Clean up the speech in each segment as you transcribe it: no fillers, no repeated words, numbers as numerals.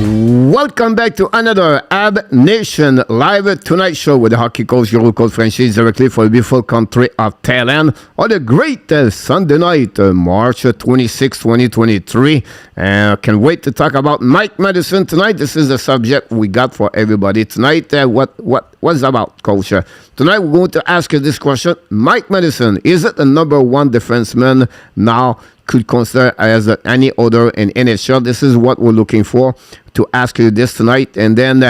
Welcome back to another Habs Nation Live Tonight show with the hockey coach, your local franchise directly for the beautiful country of Thailand on a great Sunday night, March 26, 2023. Can't wait to talk about Mike Matheson tonight. This is the subject we got for everybody tonight. What's about, coach? Tonight we're going to ask you this question. Mike Matheson, is it the number one defenseman now could consider as any other in NHL? This is what we're looking for to ask you this tonight. And then,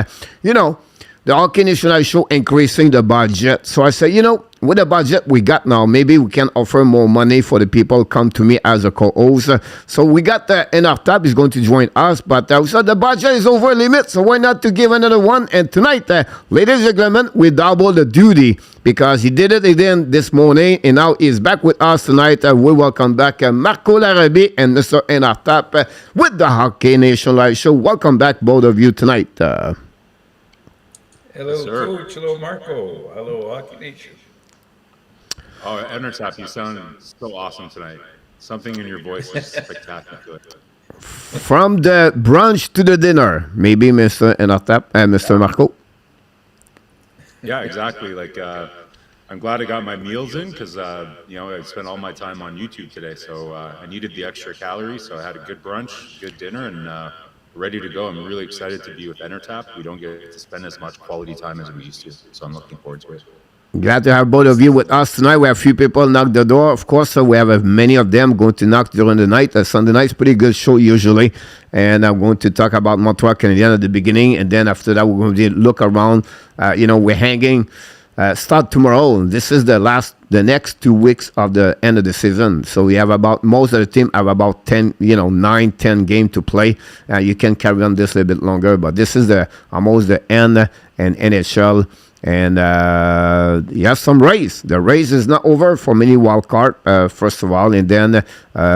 the Hockey Nation Show increasing the budget. So I say, with the budget we got now, maybe we can offer more money for the people come to me as a co-host. So we got ENORTAP is going to join us, but so the budget is over limit, so why not to give another one? And tonight, ladies and gentlemen, we double the duty because he did it again this morning, and now he's back with us tonight. We welcome back MARKO and Mr. ENORTAP with the Hockey Nation Live Show. Welcome back, both of you, tonight. Hello, yes, Coach. Hello, Marco. Hello, Hockey Nation. Oh, ENORTAP, you sound so awesome tonight. Something in your voice is spectacular. From the brunch to the dinner, maybe, Mr. ENORTAP and Mr. Marko. Yeah, exactly. Like, I'm glad I got my meals in because, I spent all my time on YouTube today. So I needed the extra calories. So I had a good brunch, good dinner, and ready to go. I'm really excited to be with ENORTAP. We don't get to spend as much quality time as we used to. So I'm looking forward to it. Glad to have both of you with us tonight. We have a few people knock the door. Of course, we have many of them going to knock during the night. Sunday night's pretty good show usually. And I'm going to talk about Montreal Canadiens at the beginning. And then after that, we're going to look around. We're hanging. Start tomorrow. This is the next 2 weeks of the end of the season. So we have most of the team have about 10, 9, 10 games to play. You can carry on this a little bit longer. But this is almost the end in NHL. And you have some race. The race is not over for many wild card, first of all, and then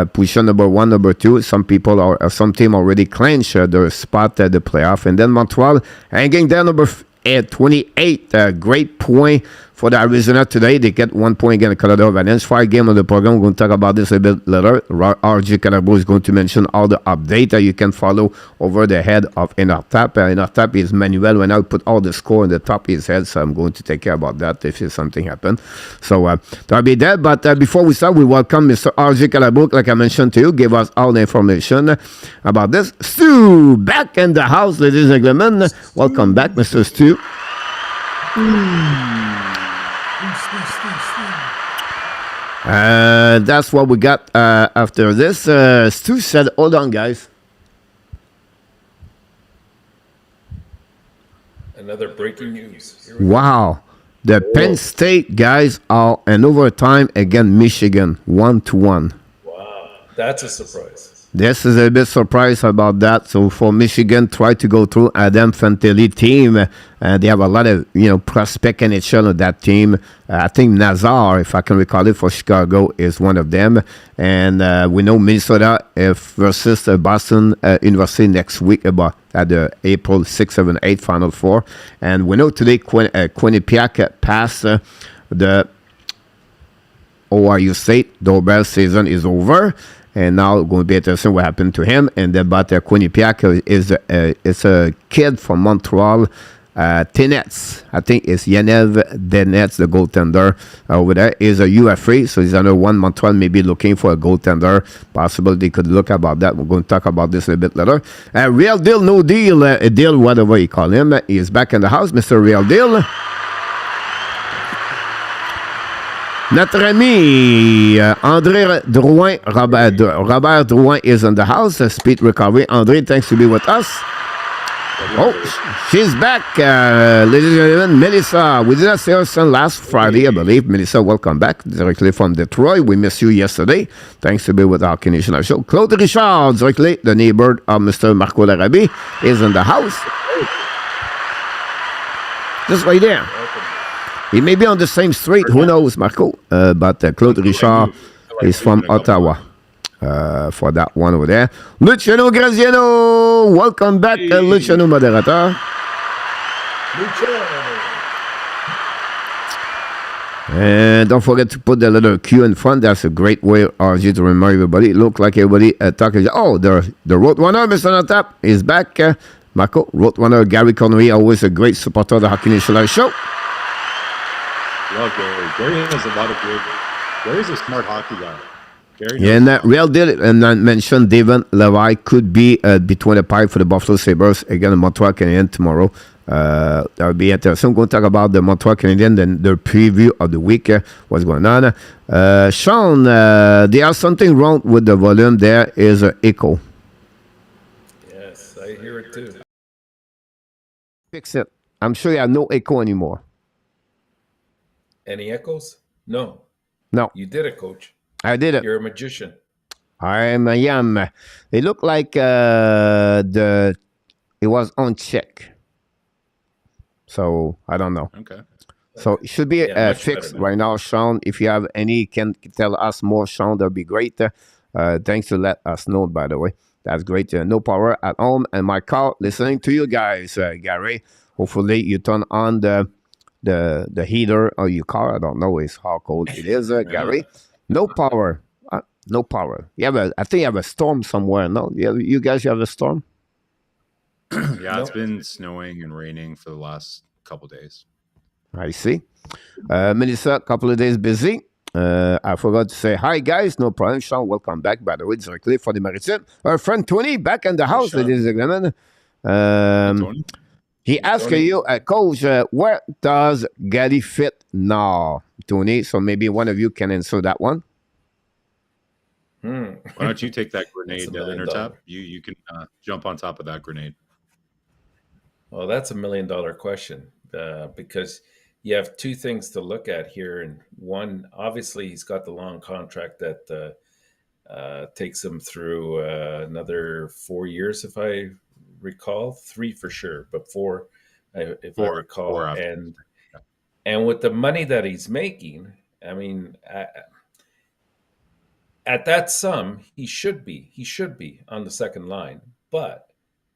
position number 1, number 2. Some team already clinched their spot at the playoff, and then Montreal hanging down number 28. Great point for the Arizona today. They get 1 point against Colorado Avalanche. 5 game on the program. We're going to talk about this a bit later. RJ Calabo is going to mention all the update that you can follow over the head of ENORTAP. ENORTAP is Manuel. When I put all the score on the top of his head, so I'm going to take care about that if something happens. So that'll be that. But before we start, we welcome Mr. RJ Calabo, like I mentioned to you, give us all the information about this. Stu, back in the house, ladies and gentlemen. Welcome back, Mr. Stu. That's what we got after this. Stu said, hold on, guys. Another breaking news. Wow. The Penn State guys are in overtime against Michigan, 1-1. Wow. That's a surprise. This is a bit surprised about that. So for Michigan, try to go through Adam Fantilli team. They have a lot of prospect NHL on that team. I think Nazar, if I can recall it, for Chicago is one of them. And we know Minnesota versus Boston University next week at the April 6, 7, 8 Final Four. And we know today Quinnipiac passed the ORU State. The Doorbell season is over. And now going to be interesting what happened to him. And then, but Quinnipiac is a kid from Montreal, Tenets. I think it's Yanev Denets, the goaltender over there. Is a UFA, so he's under one. Montreal may be looking for a goaltender. Possible they could look about that. We're going to talk about this a little bit later. Real deal, no deal, a deal, whatever you call him. He's back in the house, Mr. Real Deal. Notre ami André Drouin, Robert Drouin is in the house. Speed recovery. André, thanks to be with us. Oh, she's back. Ladies and gentlemen, Melissa. We did not see her son last Friday, I believe. Melissa, welcome back directly from Detroit. We missed you yesterday. Thanks to be with our Hockey Nation Show. Claude Richard, directly, the neighbor of Mr. Marko Larabi, is in the house. Just right there. He may be on the same street, who knows, Marko? But Claude Richard is from Ottawa for that one over there. Luciano GRAZIANO, welcome back, Luciano Moderator. And don't forget to put the little Q in front. That's a great way, RG, to remind everybody. It looked like everybody talking. Oh, the road runner, Mr. ENORTAP, is back. Marco, Roadrunner, Gary Cournoyer, always a great supporter of the Hockey Nation Live show. Love Gary. Gary has a lot of good. Gary's a smart hockey guy. Gary knows And Real did it, and I mentioned David Levi could be between the pipe for the Buffalo Sabres against the Montreal Canadiens tomorrow. That would be interesting. I'm going to talk about the Montreal Canadiens and the preview of the week. What's going on? Sean, there's something wrong with the volume. There is an echo. Yes, I hear it too. Fix it. I'm sure you have no echo anymore. Any echoes? No. No. You did it, Coach. I did it. You're a magician. I am. It looked like it was unchecked. So I don't know. Okay. So it should be fixed right now, Sean. If you have any, can tell us more, Sean. That'd be great. Thanks to let us know. By the way, that's great. No power at home, and my car listening to you guys, Gary. Hopefully you turn on the heater of your car. I don't know how cold it is, Gary. No power. No power. I think you have a storm somewhere. No, you guys have a storm. Yeah, it's been snowing and raining for the last couple days. I see. Melissa, a couple of days busy. I forgot to say hi, guys. No problem. Sean, welcome back, by the way, directly for the Maritimes. Our friend Tony back in the house, ladies and gentlemen. He asked you, Coach, where does Gary fit now, Tony? So maybe one of you can answer that one. Why don't you take that grenade, ENORTAP? You can jump on top of that grenade. Well, that's $1 million question because you have two things to look at here. And one, obviously, he's got the long contract that takes him through another 4 years, if I recall. 3 for sure, but 4, if I recall. 4 and with the money that he's making, I mean, at that sum, he should be on the second line. But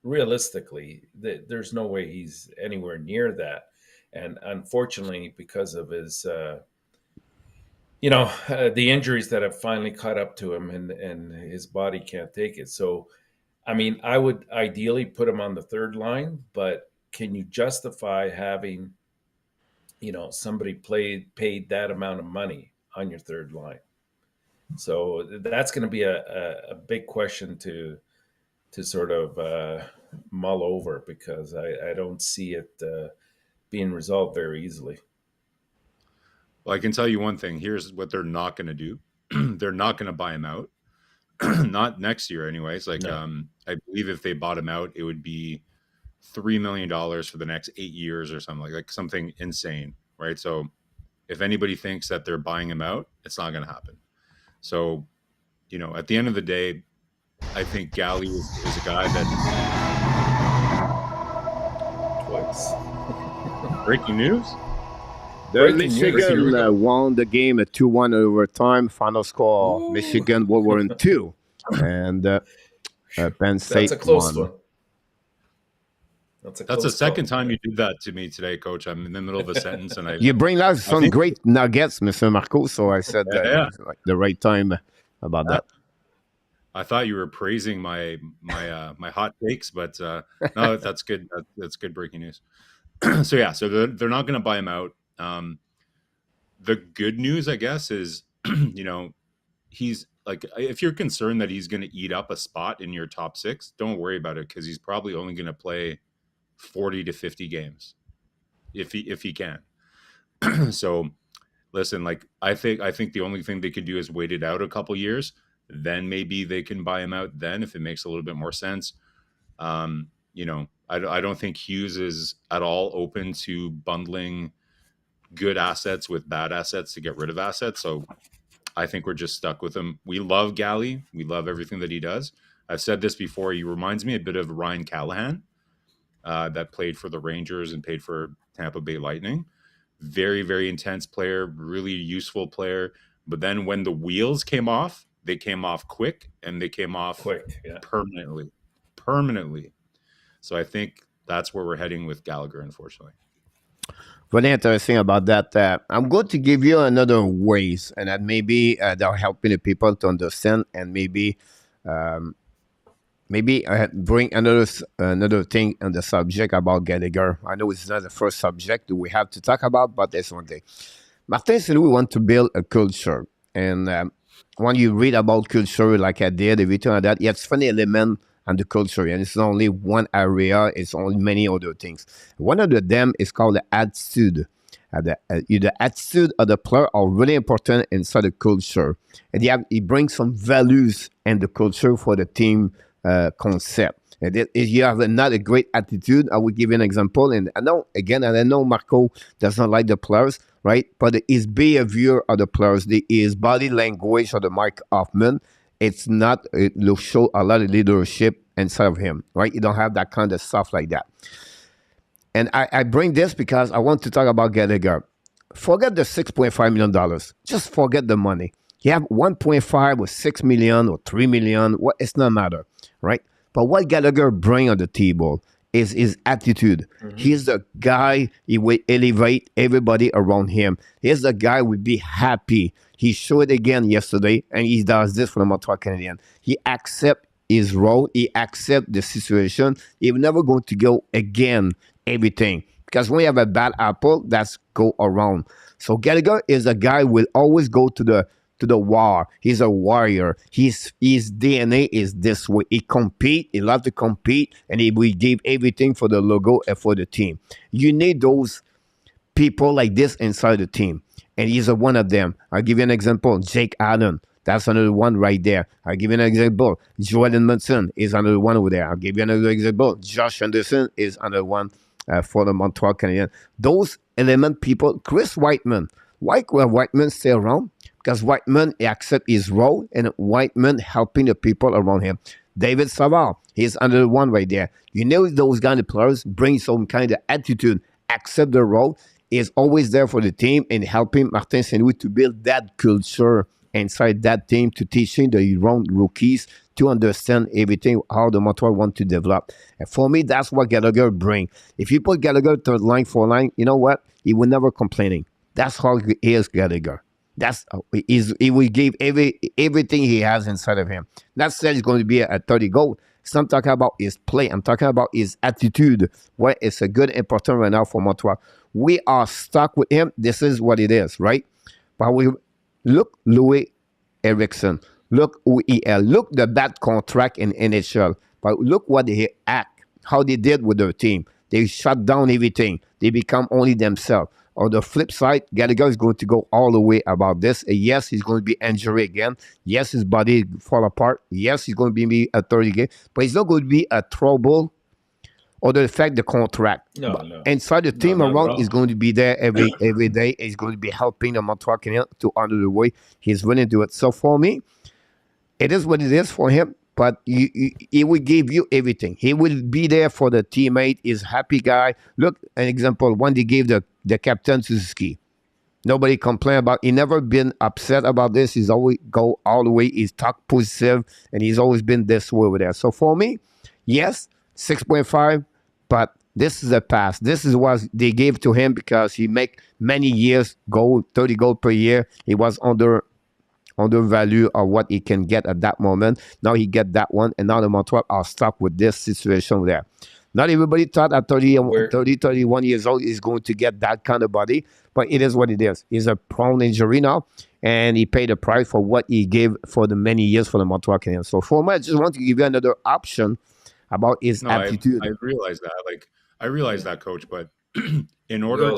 realistically, there's no way he's anywhere near that. And unfortunately, because of his, the injuries that have finally caught up to him and his body can't take it. So, I mean, I would ideally put him on the third line, but can you justify having, somebody paid that amount of money on your third line? So that's going to be a big question to sort of mull over because I don't see it being resolved very easily. Well, I can tell you one thing. Here's what they're not going to do. They're not going to buy him out. Not next year anyways. Like, no. I believe if they bought him out, it would be $3 million for the next 8 years or something like something insane, right? So if anybody thinks that they're buying him out, it's not going to happen. So, at the end of the day, I think Gally is a guy that... Twice. Breaking news? Michigan won the game at 2-1 overtime. Final score, ooh. Michigan were in 2. And Penn State That's a close won. one. That's the second time you did that to me today, Coach. I'm in the middle of a sentence, and you bring out some great nuggets, Mr. Marco. So I said like the right time about that. I thought you were praising my hot takes, but no, that's good. That's good breaking news. So they're not going to buy him out. The good news, I guess, is he's like, if you're concerned that he's going to eat up a spot in your top 6, don't worry about it because he's probably only going to play 40 to 50 games if he can. So listen, like I think the only thing they could do is wait it out a couple years, then maybe they can buy him out then if it makes a little bit more sense. I don't think Hughes is at all open to bundling good assets with bad assets to get rid of assets. So I think we're just stuck with him. We love Gally. We love everything that he does. I've said this before. He reminds me a bit of Ryan Callahan. That played for the Rangers and played for Tampa Bay Lightning. Very, very intense player, really useful player. But then when the wheels came off, they came off quick and they came off permanently. So I think that's where we're heading with Gallagher, unfortunately. Very interesting about that. I'm going to give you another ways, and that maybe they're helping the people to understand and maybe maybe bring another thing on the subject about Gallagher. I know it's not the first subject we have to talk about, but there's one thing. Martin said we want to build a culture, and when you read about culture, like I did, everything like that, it's funny element and the culture, and it's not only one area; it's only many other things. One of them is called the attitude. The attitude of the player are really important inside the culture, and it brings some values and the culture for the team concept. And if you have not a great attitude, I will give you an example. And I know again, and I know Marco does not like the players, right? But his behavior of the players, his body language of the Mike Hoffman, it's not. It will show a lot of leadership inside of him, right? You don't have that kind of stuff like that. And I bring this because I want to talk about Gallagher. Forget the $6.5 million. Just forget the money. You have 1.5 or 6 million or 3 million. What it's not matter, right? But what Gallagher bring on the table is his attitude. Mm-hmm. He's the guy, he will elevate everybody around him. He's the guy who will be happy. He showed it again yesterday, and he does this for the Montreal Canadiens. He accepts his role. He accepts the situation. He's never going to go again everything. Because when you have a bad apple, that's go around. So Gallagher is a guy who will always go to the war. He's a warrior. His DNA is this way. He compete. He loves to compete, and he will give everything for the logo and for the team. You need those people like this inside the team, and he's one of them. I'll give you an example. Jake Allen. That's another one right there. I'll give you an example. Joel Edmondson is another one over there. I'll give you another example. Josh Anderson is another one for the Montreal Canadiens. Those element people. Chris Whiteman. Why will Whiteman stay around? Because Whiteman accepts his role, and Whiteman helping the people around him. David Savard, he's another one right there. You know those kind of players bring some kind of attitude, accept the role, is always there for the team and helping Martin Saint-Louis to build that culture inside that team, to teaching the young rookies to understand everything, how the Montreal want to develop. And for me, that's what Gallagher bring. If you put Gallagher third line, fourth line, you know what? He will never complaining. That's how he is, Gallagher. He will give everything he has inside of him. Not said he's going to be a 30 goal. So I'm talking about his play. I'm talking about his attitude. What is a good important right now for Montreal. We are stuck with him. This is what it is, right? But we look Louis Eriksson. Look UEL. Look the bad contract in NHL. But look what they act. How they did with their team. They shut down everything. They become only themselves. On the flip side, Gallagher is going to go all the way about this. Yes, he's going to be injured again. Yes, his body fall apart. Yes, he's going to be a 30 game. But he's not going to be a trouble or the fact the contract. No. Inside the team around is going to be there every day. He's going to be helping the Montreal Canadiens to honor the way he's willing to do it. So for me, it is what it is for him. But he will give you everything. He will be there for the teammate. He's a happy guy. Look, an example, when they gave the captain Suzuki. Nobody complained about. He never been upset about this. He's always go all the way. He's talk positive, and he's always been this way over there. So for me, yes, 6.5, but this is the past. This is what they gave to him because he make many years goal, 30 goals per year. He was under value of what he can get at that moment. Now he get that one, and now the Montreal are stuck with this situation there. Not everybody thought at 31 years old is going to get that kind of body, but it is what it is. He's a prone injury now, and he paid the price for what he gave for the many years for the Montreal Canadiens. So for me, I just want to give you another option about his attitude. I realize that. I realize that, Coach, but in order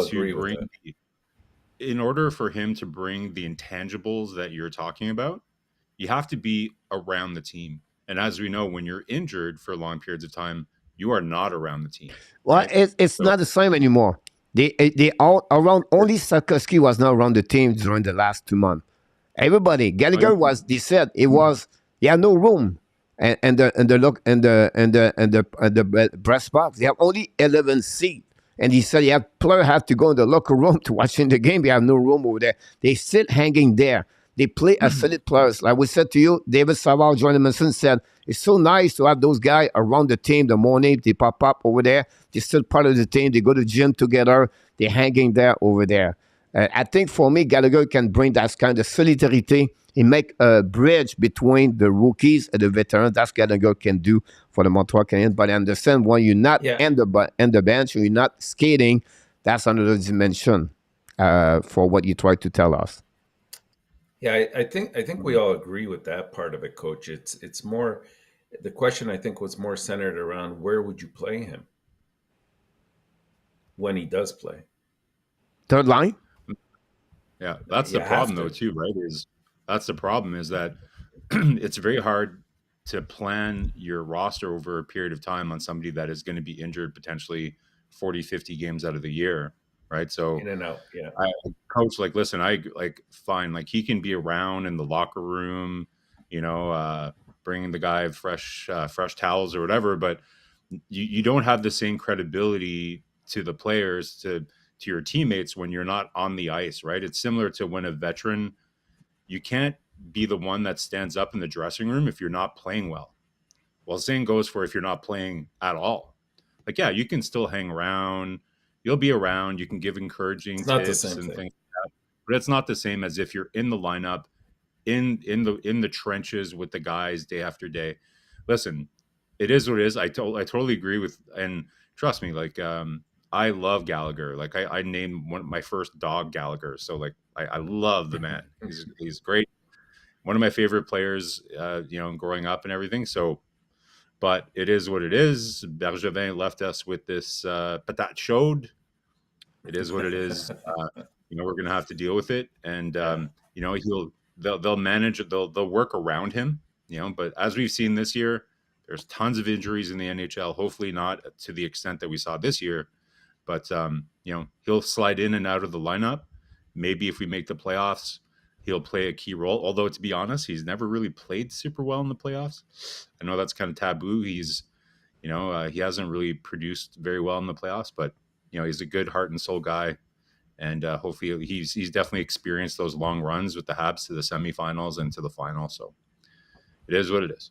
for him to bring the intangibles that you're talking about, you have to be around the team. And as we know, when you're injured for long periods of time, you are not around the team. Well, right? It's not the same anymore. They all around. Only Sarkowski was not around the team during the last 2 months. Everybody, Gallagher was. They said it was. He had no room, and the breast box. They have only 11 seats. And he said, players have to go in the locker room to watching the game. They have no room over there. They still hanging there. They play as solid players. Like we said to you, David Savard, Jordan Mason said, it's so nice to have those guys around the team the morning. They pop up over there. They're still part of the team. They go to the gym together. They're hanging there over there. I think for me, Gallagher can bring that kind of solidarity he make a bridge between the rookies and the veterans. That's what Gallagher can do for the Montreal Canadiens. But I understand when you're not in the bench, you're not skating, that's another dimension for what you try to tell us. Yeah, I think we all agree with that part of it, Coach. It's more, the question I think was more centered around where would you play him when he does play? Third line? Yeah, that's the problem though too, right? That's the problem is that it's very hard to plan your roster over a period of time on somebody that is going to be injured potentially 40, 50 games out of the year, right? So in and out, yeah. Coach, like, listen, fine, like he can be around in the locker room, bringing the guy fresh towels or whatever, but you don't have the same credibility to the players, to your teammates when you're not on the ice, right? It's similar to when a veteran, you can't be the one that stands up in the dressing room if you're not playing well. Well, same goes for if you're not playing at all. Like, yeah, you can still hang around. You'll be around. You can give encouraging tips and things like that. But it's not the same as if you're in the lineup, in the trenches with the guys day after day. Listen, it is what it is. I totally agree with, and trust me, like I love Gallagher. Like I named my first dog Gallagher. So like I love the man. He's great. One of my favorite players, growing up and everything. So, but it is what it is. Bergevin left us with this patate chaude. It is what it is. We're going to have to deal with it. And, they'll manage it. They'll work around him, but as we've seen this year, there's tons of injuries in the NHL, hopefully not to the extent that we saw this year. But, he'll slide in and out of the lineup. Maybe if we make the playoffs, he'll play a key role. Although, to be honest, he's never really played super well in the playoffs. I know that's kind of taboo. He's, he hasn't really produced very well in the playoffs, but, he's a good heart and soul guy. And hopefully he's definitely experienced those long runs with the Habs to the semifinals and to the final. So it is what it is.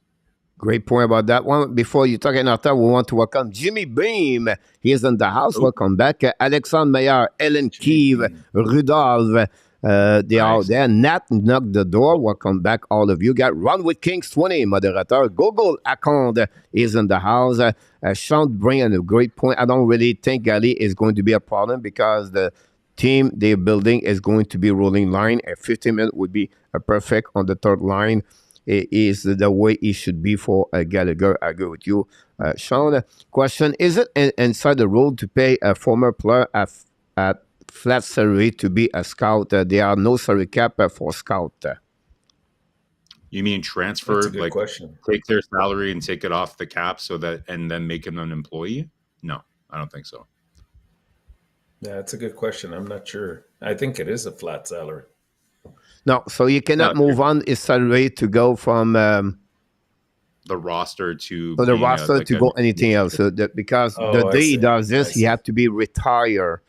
Great point about that one. Before you talk ENORTAP, we want to welcome Jimmy Beam. He is in the house. Oh. Welcome back. Alexandre Meilleur, Ellen Keeve, Rudolph. They are there. Nat knocked the door. Welcome back, all of you. Got Run with Kings 20, moderator. Google Akonde is in the house. Sean bringing a great point. I don't really think Gali is going to be a problem because the team they're building is going to be rolling line. A 15 minute would be a perfect on the third line. It is the way it should be for Gallagher. I agree with you, Sean. Question: is it inside the rule to pay a former player at flat salary to be a scout? There are no salary cap for scout. You mean transfer? That's a good question. Take their salary and take it off the cap and then make them an employee? No, I don't think so. Yeah, that's a good question. I'm not sure. I think it is a flat salary. No, so you cannot move on his salary to go from the roster to the roster to go anything else. So because the day he does this, he have to be retired.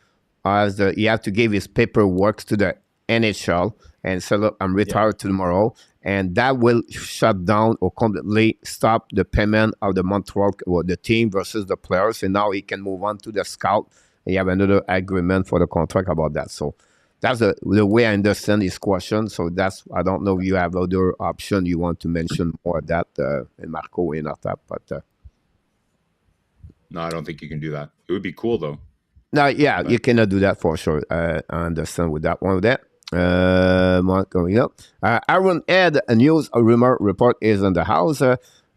He have to give his paperwork to the NHL and say, "Look, I'm retired tomorrow," and that will shut down or completely stop the payment of the Montreal or the team versus the players. And now he can move on to the scout. And you have another agreement for the contract about that. So. That's the way I understand his question. So I don't know if you have other option you want to mention more of that in MARKO and ENORTAP, but no, I don't think you can do that. It would be cool though. No, yeah, you cannot do that for sure. I understand with that one. With that, going up. Aaron Ed, a news rumor report is in the house.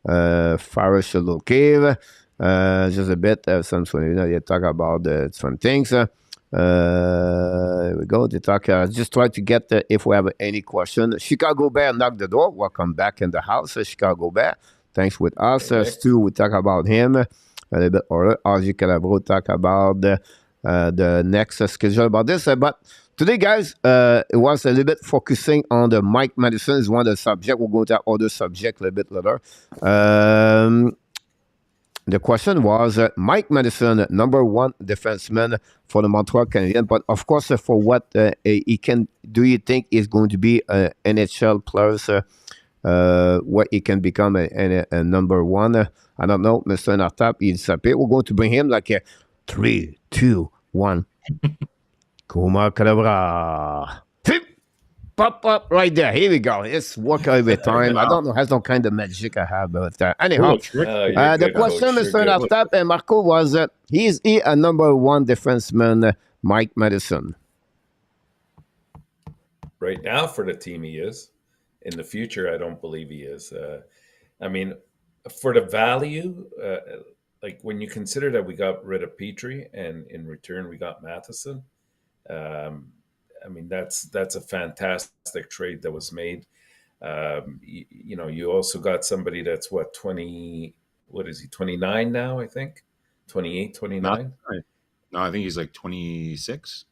FARRELL should look cave. Just a bit. You talk about some things. Here we go. They talk. Just try to get if we have any question. Chicago Bear knocked the door. Welcome back in the house, Chicago Bear. Thanks with us. Stu, we talk about him a little bit. Or Ozzy Calabro talk about the next schedule about this. But today, guys, it was a little bit focusing on the Mike Matheson is one of the subjects. We're going to have other subject a little bit later. The question was Mike Matheson, number one defenseman for the Montreal Canadiens. But of course, for what he can, do you think is going to be an NHL player? What he can become a number one? I don't know, Mr. ENORTAP. We're going to bring him like a 3, 2, 1. Kuma Calabra. pop up right there. Here we go. It's work every time. I don't know. Has no kind of magic I have, but anyhow. Cool trick. You're The good, question, Coach. Mr. You're good. ENORTAP and Marco, was is he a number one defenseman, Mike Matheson? Right now, for the team, he is. In the future, I don't believe he is. I mean, for the value, like when you consider that we got rid of Petrie and in return we got Matheson, I mean that's a fantastic trade that was made. You know, you also got somebody that's what 20. What is he? 29 now, I think. 28, 29. No, I think he's like 26.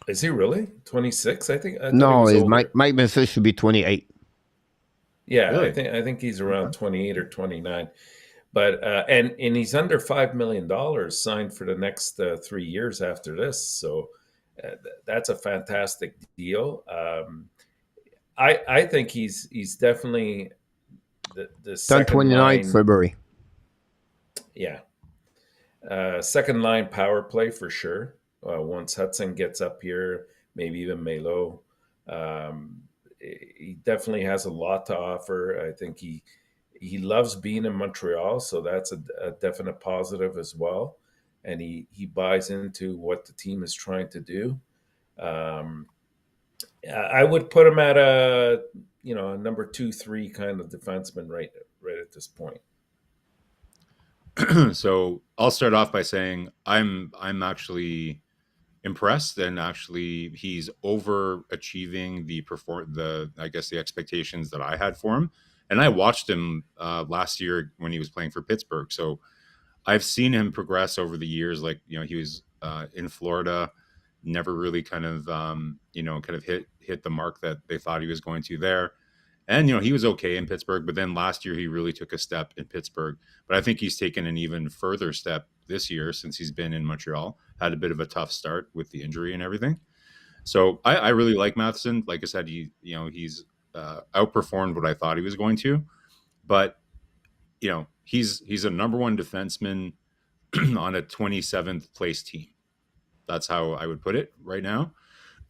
Is he really 26? I thought he No, was older. Mike Matheson should be 28. Yeah, Really? I think he's around 28 or 29. But and he's under $5 million signed for the next 3 years after this. So that's a fantastic deal. I think he's definitely the Done second 29 line. February. Yeah, second line power play for sure. Once Hudson gets up here, maybe even MEILLEUR. He definitely has a lot to offer. I think he loves being in Montreal, so that's a definite positive as well. And he buys into what the team is trying to do. I would put him at a number 2-3 kind of defenseman right at this point. So I'll start off by saying I'm actually impressed, and actually he's overachieving the expectations that I had for him. And I watched him last year when he was playing for Pittsburgh. So I've seen him progress over the years. Like, he was in Florida, never really kind of hit the mark that they thought he was going to there. And, he was okay in Pittsburgh, but then last year he really took a step in Pittsburgh. But I think he's taken an even further step this year since he's been in Montreal. Had a bit of a tough start with the injury and everything. So I really like Matheson. Like I said, he's outperformed what I thought he was going to. But, he's a number one defenseman on a 27th place team. That's how I would put it right now.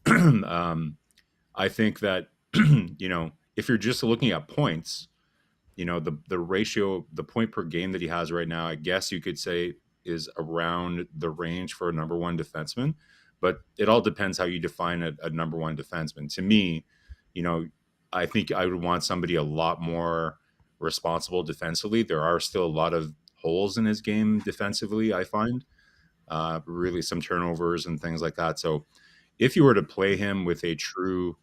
I think that, if you're just looking at points, the ratio, the point per game that he has right now, I guess you could say is around the range for a number one defenseman. But it all depends how you define a number one defenseman. To me, I think I would want somebody a lot more responsible defensively. There are still a lot of holes in his game defensively, I find. Really some turnovers and things like that. So if you were to play him with a true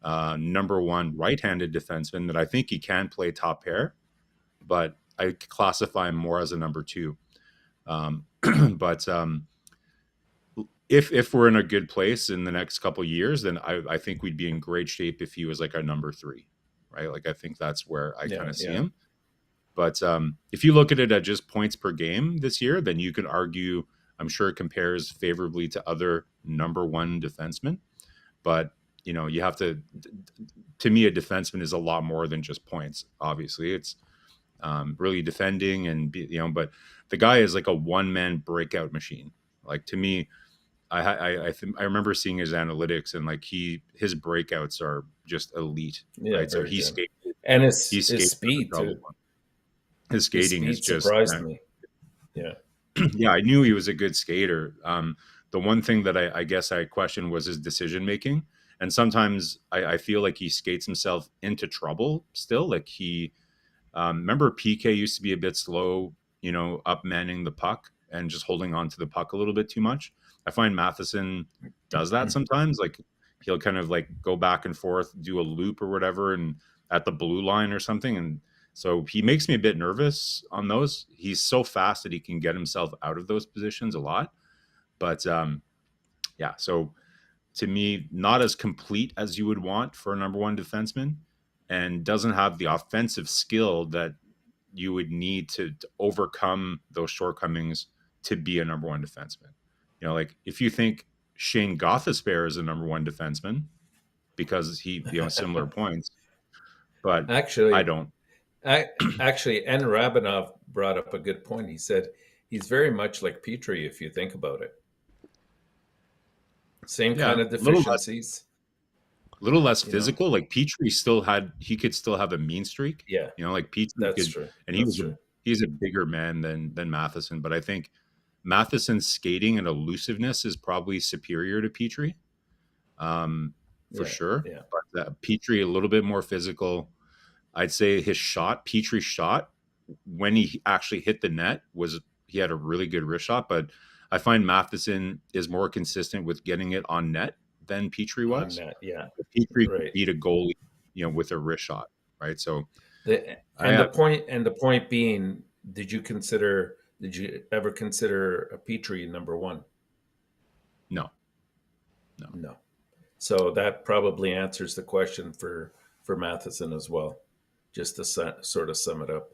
number one right-handed defenseman, that I think he can play top pair, but I classify him more as a number two. But if we're in a good place in the next couple of years, then I think we'd be in great shape if he was like a number three, right? Like I think that's where I kind of see him. But if you look at it at just points per game this year, then you could argue, I'm sure it compares favorably to other number one defensemen. But you have to me, a defenseman is a lot more than just points. Obviously, it's really defending and but the guy is like a one-man breakout machine. Like to me, I remember seeing his analytics, and like his breakouts are just elite. Yeah, right? So he skated, and his speed too. His skating is just surprised me. Yeah. Yeah, I knew he was a good skater. The one thing that I guess I questioned was his decision making. And sometimes I feel like he skates himself into trouble still. Like remember PK used to be a bit slow, up manning the puck and just holding on to the puck a little bit too much. I find Matheson does that sometimes. Like he'll kind of like go back and forth, do a loop or whatever, and at the blue line or something. And so he makes me a bit nervous on those. He's so fast that he can get himself out of those positions a lot. But yeah, so to me, not as complete as you would want for a number one defenseman, and doesn't have the offensive skill that you would need to overcome those shortcomings to be a number one defenseman. Like if you think Shane Gostisbehere is a number one defenseman because he, similar points, but actually, I don't. Actually, N. Rabinov brought up a good point. He said he's very much like Petrie if you think about it. Same kind of deficiencies. A little less You know, physical. Like he could still have a mean streak. yeah, You know, like Petrie that's could, true. and That's true. he's a bigger man than Matheson. But I think Matheson's skating and elusiveness is probably superior to Petrie, for Yeah, sure. yeah, But Petrie a little bit more physical. I'd say Petrie's shot, when he actually hit the net, he had a really good wrist shot. But I find Matheson is more consistent with getting it on net than Petrie on was. that. Yeah, Petrie could right. beat a goalie, with a wrist shot, right? So And the point being, did you ever consider a Petrie number one? no. No. So that probably answers the question for Matheson as well. Just to sort of sum it up.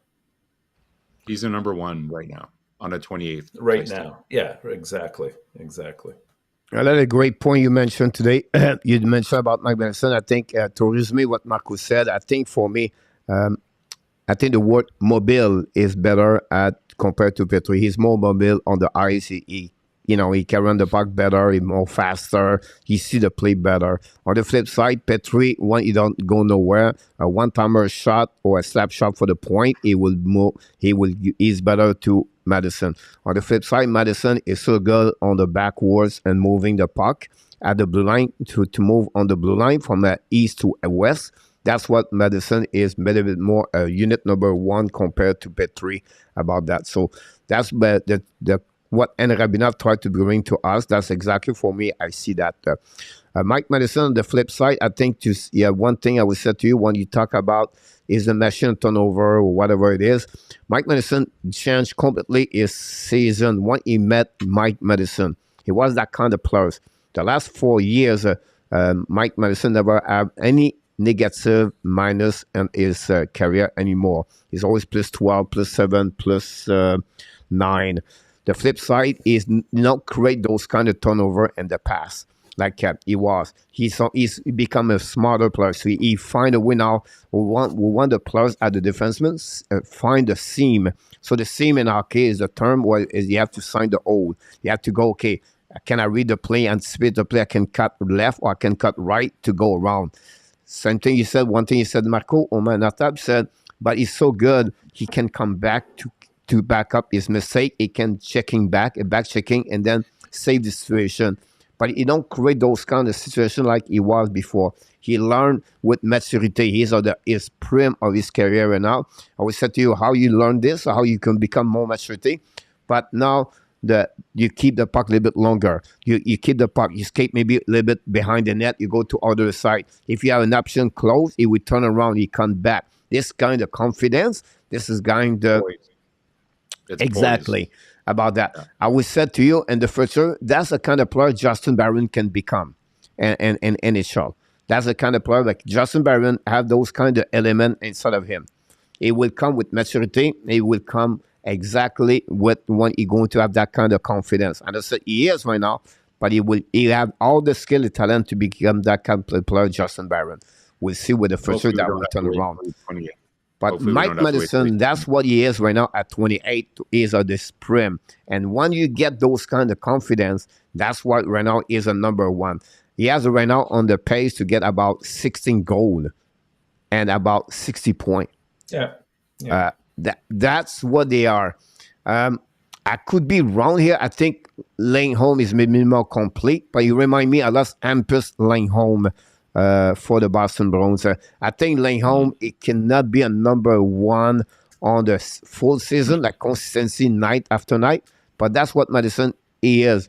He's a number one right now on a 28th Right place now. team. Yeah, exactly. That's a great point you mentioned today. You mentioned about Mike Matheson. I think to resume what Marco said, I think for me, I think the word mobile is better compared to Petrie. He's more mobile on the ice. He can run the puck better. He's more faster. He see the play better. On the flip side, Petrie, when he don't go nowhere, a one-timer shot or a slap shot for the point, he will move. He's better to Matheson. On the flip side, Matheson is so good on the backwards and moving the puck at the blue line to move on the blue line from east to west. That's what Matheson is, a little bit more unit number one compared to Petrie about that. So that's what Rabinov tried to bring to us. That's exactly for me. I see that. Mike Matheson, on the flip side, I think one thing I would say to you when you talk about is the machine turnover or whatever it is. Mike Matheson changed completely his season when he met Mike Matheson. He was that kind of player. The last 4 years, Mike Matheson never had any negative minus in his career anymore. He's always plus 12, plus 7, plus 9. The flip side is not create those kind of turnover in the past like he was. He's become a smarter player. So he find a way now. We want the players at the defenseman find the seam. So the seam in hockey is the term where you have to sign the hole. You have to go, okay, can I read the play, anticipate the play? I can cut left or I can cut right to go around. Same thing you said. One thing you said, Marco, ENORTAP said, but he's so good, he can come back to back up his mistake. He can back checking, and then save the situation. But he don't create those kind of situations like he was before. He learned with maturity. He's at his prime of his career right now. I always said to you how you learn this, or how you can become more maturity. But now you keep the puck a little bit longer. You keep the puck. You skate maybe a little bit behind the net. You go to other side. If you have an option close, he will turn around. He come back. This kind of confidence. This is kind of exactly poised. About that. Yeah. I would say to you in the future, that's the kind of player Justin Barron can become, and NHL. That's the kind of player like Justin Barron have those kind of elements inside of him. It will come with maturity. It will come exactly when he's going to have that kind of confidence. And I said he is right now, but he have all the skill and talent to become that kind of player, Justin Barron. We'll see with the future that will turn around. But Mike Matheson, that's what he is right now at 28. Is at this prime. And when you get those kind of confidence, that's what right now is a number one. He has right now on the pace to get about 16 goals and about 60 points. Yeah. That's what they are. I could be wrong here. I think Lindholm is maybe more complete, but you remind me, I lost Hampus Lindholm for the Boston Bruins. I think Lindholm, it cannot be a number one on the full season, like consistency night after night, but that's what Matheson is.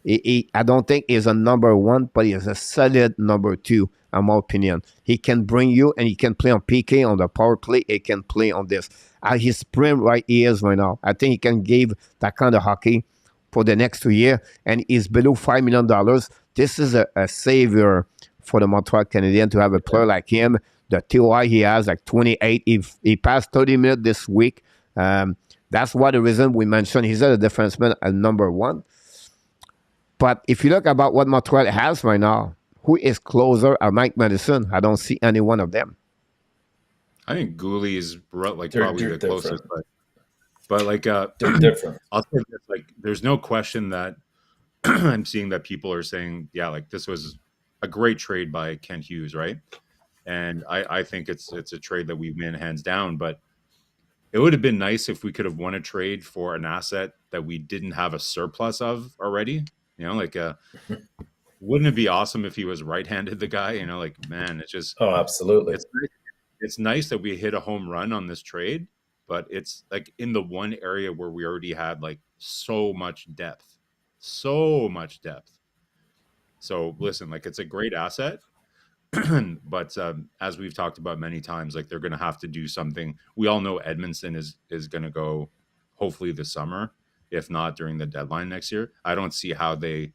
I don't think he's a number one, but he is a solid number two, in my opinion. He can bring you, and he can play on PK, on the power play. He can play on this. His prime right is right now. I think he can give that kind of hockey for the next 2 years, and he's below $5 million. This is a savior for the Montreal Canadiens to have a player like him. The TOI he has, like 28. He passed 30 minutes this week. That's why the reason we mentioned he's a defenseman at number one. But if you look about what Montreal has right now, who is closer at Mike Matheson? I don't see any one of them. I think Gouli is probably the closest, but like they're different. I'll say this: there's no question that I'm seeing that people are saying, yeah, like this was a great trade by Kent Hughes, right? And I think it's a trade that we win hands down. But it would have been nice if we could have won a trade for an asset that we didn't have a surplus of already. You know, like wouldn't it be awesome if he was right-handed, the guy? You know, like, man, it's just Oh, absolutely. it's nice that we hit a home run on this trade, but it's like in the one area where we already had like so much depth. So much depth. So listen, like it's a great asset, but as we've talked about many times, like they're going to have to do something. We all know Edmondson is going to go hopefully this summer, if not during the deadline next year. I don't see how they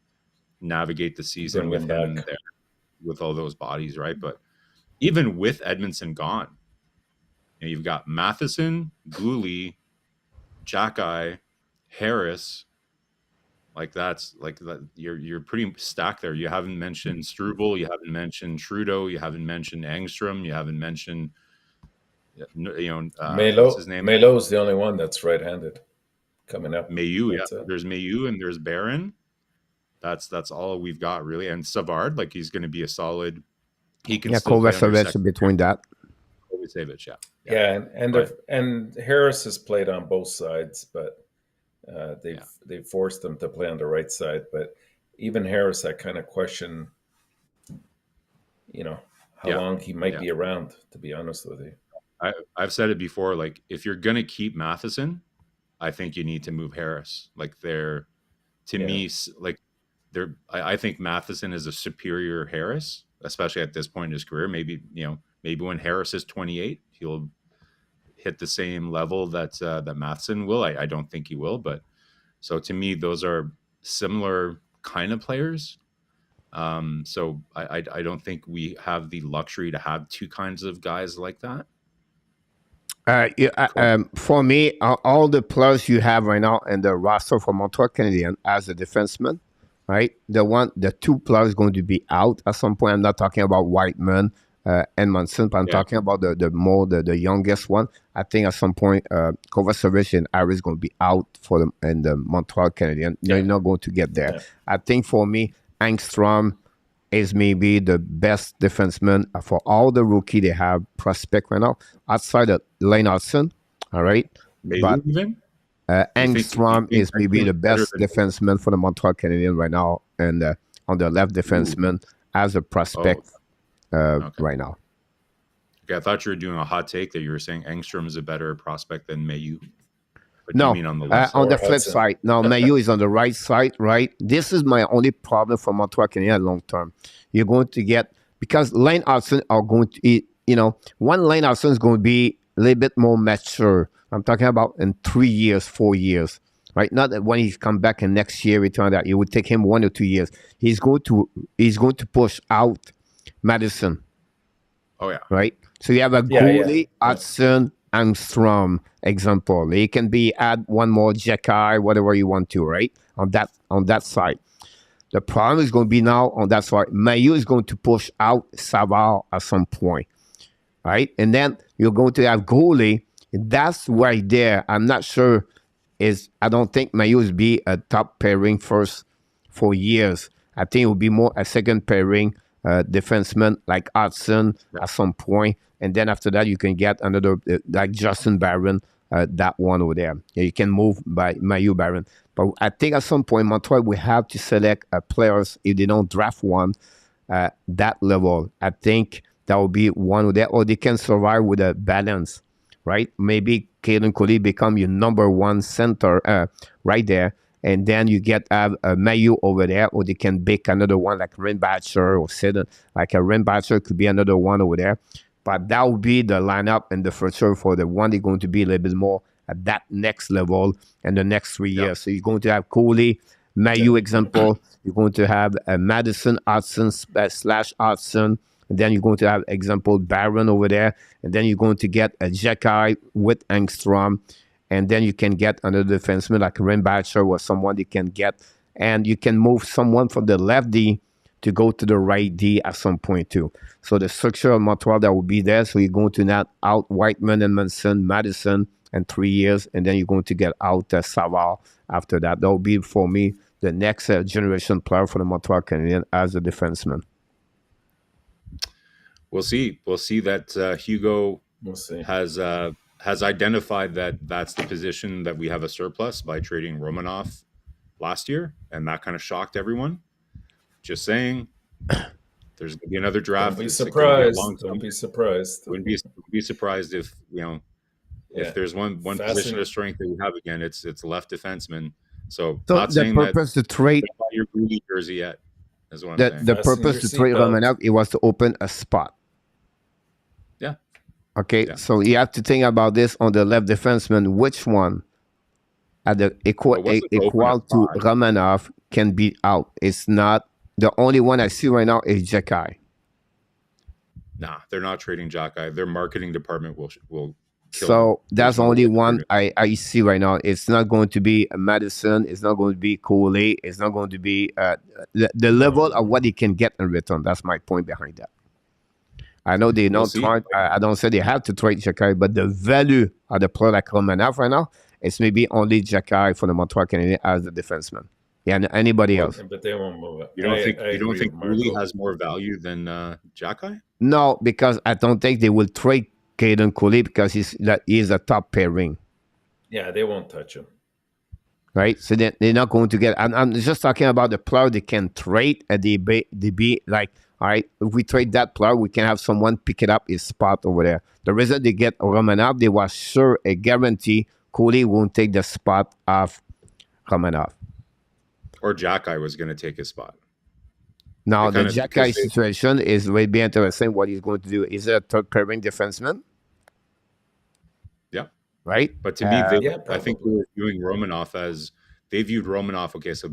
navigate the season Bring with him him back. there, with all those bodies, right? But even with Edmondson gone, you know, you've got Matheson, Gooley, Jackeye, Harris. Like that's like that. You're pretty stacked there. You haven't mentioned Struble. You haven't mentioned Trudeau. You haven't mentioned Angstrom. You haven't mentioned what's his name? Meileux's the only one that's right-handed coming up. Mailloux. Yeah, That's it. there's Mailloux and there's Barron. That's all we've got really. And Savard, like he's going to be a solid. He can still play under Kovacevic second. between that. Kovacevic, yeah. Yeah, and But- and Harris has played on both sides, but they've forced him to play on the right side. But even Harris, I kind of question, how long he might be around. To be honest with you, I've said it before. Like if you're gonna keep Matheson, I think you need to move Harris. Like me, like I think Matheson is a superior Harris, especially at this point in his career. Maybe when Harris is 28, he'll hit the same level that Matheson will. I don't think he will, but so to me, those are similar kind of players. So I don't think we have the luxury to have two kinds of guys like that. For me, all the players you have right now in the roster for Montreal Canadiens as a defenseman, right? The two players going to be out at some point. I'm not talking about Whiteman and Munson, but I'm talking about the youngest one. I think at some point, Kovacevic and Harris going to be out for them and the Montreal Canadiens. They're not going to get there. Yeah. I think for me, Angstrom is maybe the best defenseman for all the rookie they have prospect right now outside of Lane Hudson. All right, but Angstrom is maybe the best defenseman for the Montreal Canadiens right now, and on the left defenseman as a prospect right now. Okay, I thought you were doing a hot take that you were saying Angstrom is a better prospect than Mailloux. No, on the flip side. No, Mailloux is on the right side, right? This is my only problem for Montreal Canadiens long term. You're going to get, because Lane Hudson are going to, one Lane Hudson is going to be a little bit more mature. I'm talking about in 3 years, 4 years, right? Not that when he's come back in next year, return that it would take him 1 or 2 years. He's going to push out Matheson. Oh yeah, right. So you have a goalie, Hudson, Angstrom example. It can be add one more Jackeye, whatever you want to, right? On that side. The problem is going to be now on that side. Mailloux is going to push out Savard at some point, right? And then you're going to have goalie. That's right there. I'm not sure. I don't think Mailloux will be a top pairing first for years. I think it will be more a second pairing defenseman like Hudson at some point. And then after that, you can get another, like Justin Barron, that one over there. You can move by Mailloux Barron. But I think at some point, Montreal will have to select players if they don't draft one that level. I think that will be one of that, or they can survive with a balance, right? Maybe Caden Coley become your number one center right there. And then you get Mailloux over there, or they can pick another one like Rinbacher or Sidon. Like a Rinbacher could be another one over there. But that will be the lineup in the future for the one they're going to be a little bit more at that next level in the next 3 years. So you're going to have Coley, Mailloux example. You're going to have Madison, Hudson / Hudson. And then you're going to have example Barron over there. And then you're going to get a Jackeye with Angstrom. And then you can get another defenseman like Rinbacher or someone they can get. And you can move someone from the left D to go to the right D at some point too. So the structure of Montreal that will be there. So you're going to not out Whiteman and Madison in 3 years. And then you're going to get out Savard after that. That will be, for me, the next generation player for the Montreal Canadiens as a defenseman. We'll see. We'll see that Hugo We'll see. has identified that that's the position that we have a surplus by trading Romanov last year, and that kind of shocked everyone. Just saying, there's going to be another Don't draft. be It's going to be a long surprised. Don't summer. be surprised. Wouldn't be surprised if if Yeah. there's one position Fasten. of strength that we have again, it's left defenseman. So So not the saying that purpose to trade buy your Greedy jersey yet, is what I'm saying. the Fasten purpose your to trade seatbelt. Romanov, it was to open a spot. Yeah. Okay, Yeah. so you have to think about this on the left defenseman. Which one at the equal Well, what's the open equal to spot? Romanov can be out? It's not the only one I see right now is Jekai. Nah, they're not trading Jacky. Their marketing department will kill So them. that's There's no only way they're one gonna- I see right now. It's not going to be a Madison. It's not going to be Coley. It's not going to be the level of what he can get in return. That's my point behind that. I know they We'll don't see. try. I don't say they have to trade Jekai, but the value of the player like Romanov right now, it's maybe only Jekai for the Montreal Canadiens as the defenseman. Yeah, and anybody else. But they won't move it. You don't think I agree with Gouli Marco. has more value than Jacky? No, because I don't think they will trade Caden Coley because he's a top pairing. Yeah, they won't touch him. Right, so they're not going to get. I'm just talking about the player they can trade, and they be like, all right, if we trade that player, we can have someone pick it up his spot over there. The reason they get Romanov, they was sure a guarantee Coley won't take the spot of Romanov. Or Jacky was going to take his spot. Now They the kinda- Jacky because they- situation is will be interesting. What he's going to do? Is it a third pairing defenseman? Yeah. Right, But to me, Yeah, I think probably. we were viewing Romanoff as they viewed Romanoff. Okay, so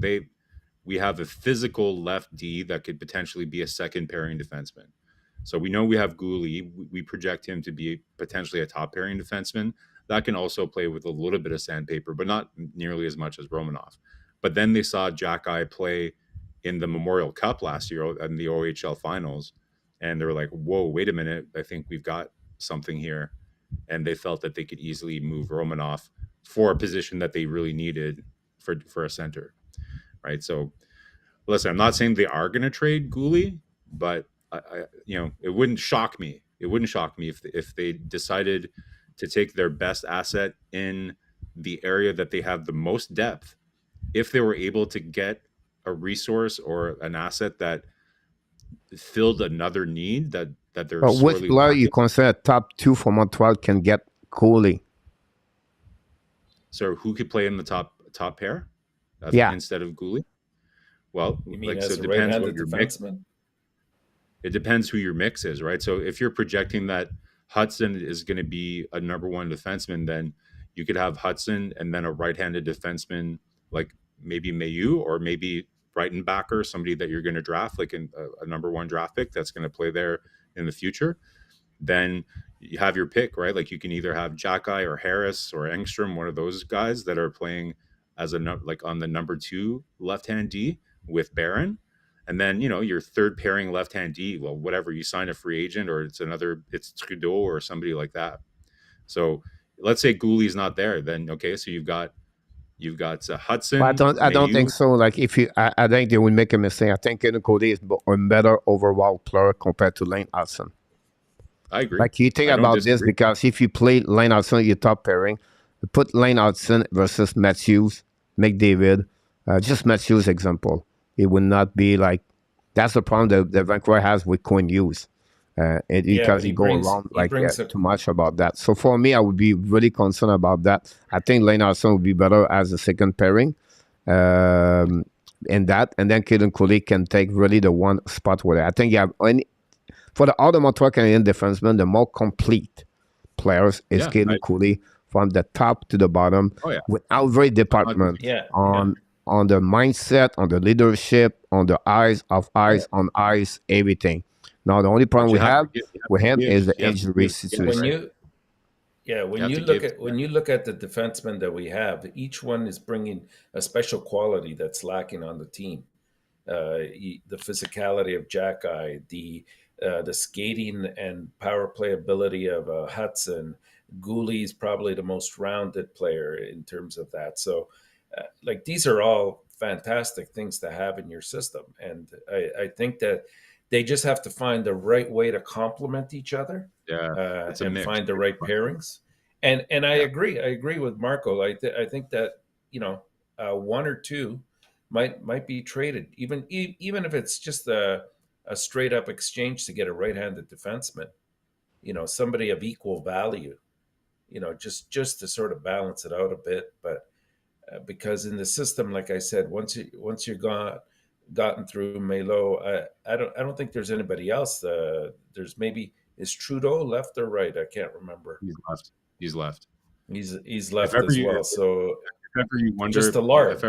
we have a physical left D that could potentially be a second pairing defenseman. So we know we have Gouli. We project him to be potentially a top pairing defenseman that can also play with a little bit of sandpaper, but not nearly as much as Romanoff. But then they saw Jacky play in the Memorial Cup last year in the OHL finals, and they were like, "Whoa, wait a minute! I think we've got something here." And they felt that they could easily move Romanoff for a position that they really needed for a center, right? So, listen, I'm not saying they are going to trade Gouli, but it wouldn't shock me. It wouldn't shock me if they decided to take their best asset in the area that they have the most depth. If they were able to get a resource or an asset that filled another need that they're but which sorely player you lacking. consider top two for Montreal can get Coley? So who could play in the top pair? Yeah. Instead of Gouli? Well, You mean like, so as it a depends right-handed what your mix. defenseman? It depends who your mix is, right? So if you're projecting that Hudson is going to be a number one defenseman, then you could have Hudson and then a right-handed defenseman like maybe MEILLEUR or maybe Breitenbacher, somebody that you're going to draft like a number one draft pick that's going to play there in the future. Then you have your pick, right? Like you can either have Jacky or Harris or Engstrom, one of those guys that are playing as like on the number two left-hand D with Barron. And then, your third pairing left-hand D, well, whatever, you sign a free agent or it's Trudeau or somebody like that. So let's say Gouli's not there, then okay, so you've got Hudson. But I don't think so. Like I think they will make a mistake. I think Caden Coley is a better overall player compared to Lane Hudson. I agree. Like you think about this because if you play Lane Hudson, your top pairing, put Lane Hudson versus Matthews, McDavid, just Matthews example. It would not be like that's the problem that Vancouver has with Coin Hughes. Because he go around too much about that. So for me, I would be really concerned about that. I think Lane Hudson would be better as a second pairing, in that, and then Caden Coley can take really the one spot where I think you have for the other Montreal Canadian defensemen, the more complete players is Caden Coley from the top to the bottom with every department on the mindset, on the leadership, on the eyes, on ice, everything. Now the only problem we have with him is the injury situation. When you look at the defensemen that we have, each one is bringing a special quality that's lacking on the team. The physicality of Jacky, the skating and power play ability of Hudson. Gouli is probably the most rounded player in terms of that. So, these are all fantastic things to have in your system, and I think that They just have to find the right way to complement each other, Yeah, it's a and mix. find the right pairings. And I agree with Marco. I think that, one or two might be traded, even if it's just a straight up exchange to get a right-handed defenseman. Somebody of equal value. Just to sort of balance it out a bit, but because in the system, like I said, once you're gotten through MEILLEUR, I don't think there's anybody else. There's maybe, is Trudeau left or right? I can't remember. He's left. He's left. He's left as well. So if ever you wonder, just a large. if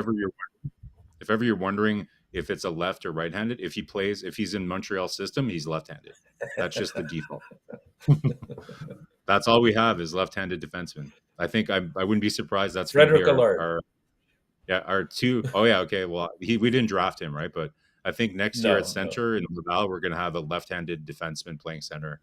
ever you're wondering if it's a left or right-handed, if he's in Montreal system, he's left-handed. That's just the default. That's all we have is left-handed defensemen. I think I wouldn't be surprised. That's Frederic Allard. Our two. Oh yeah, okay. Well, we didn't draft him, right? But I think next year at center in Laval, we're going to have a left-handed defenseman playing center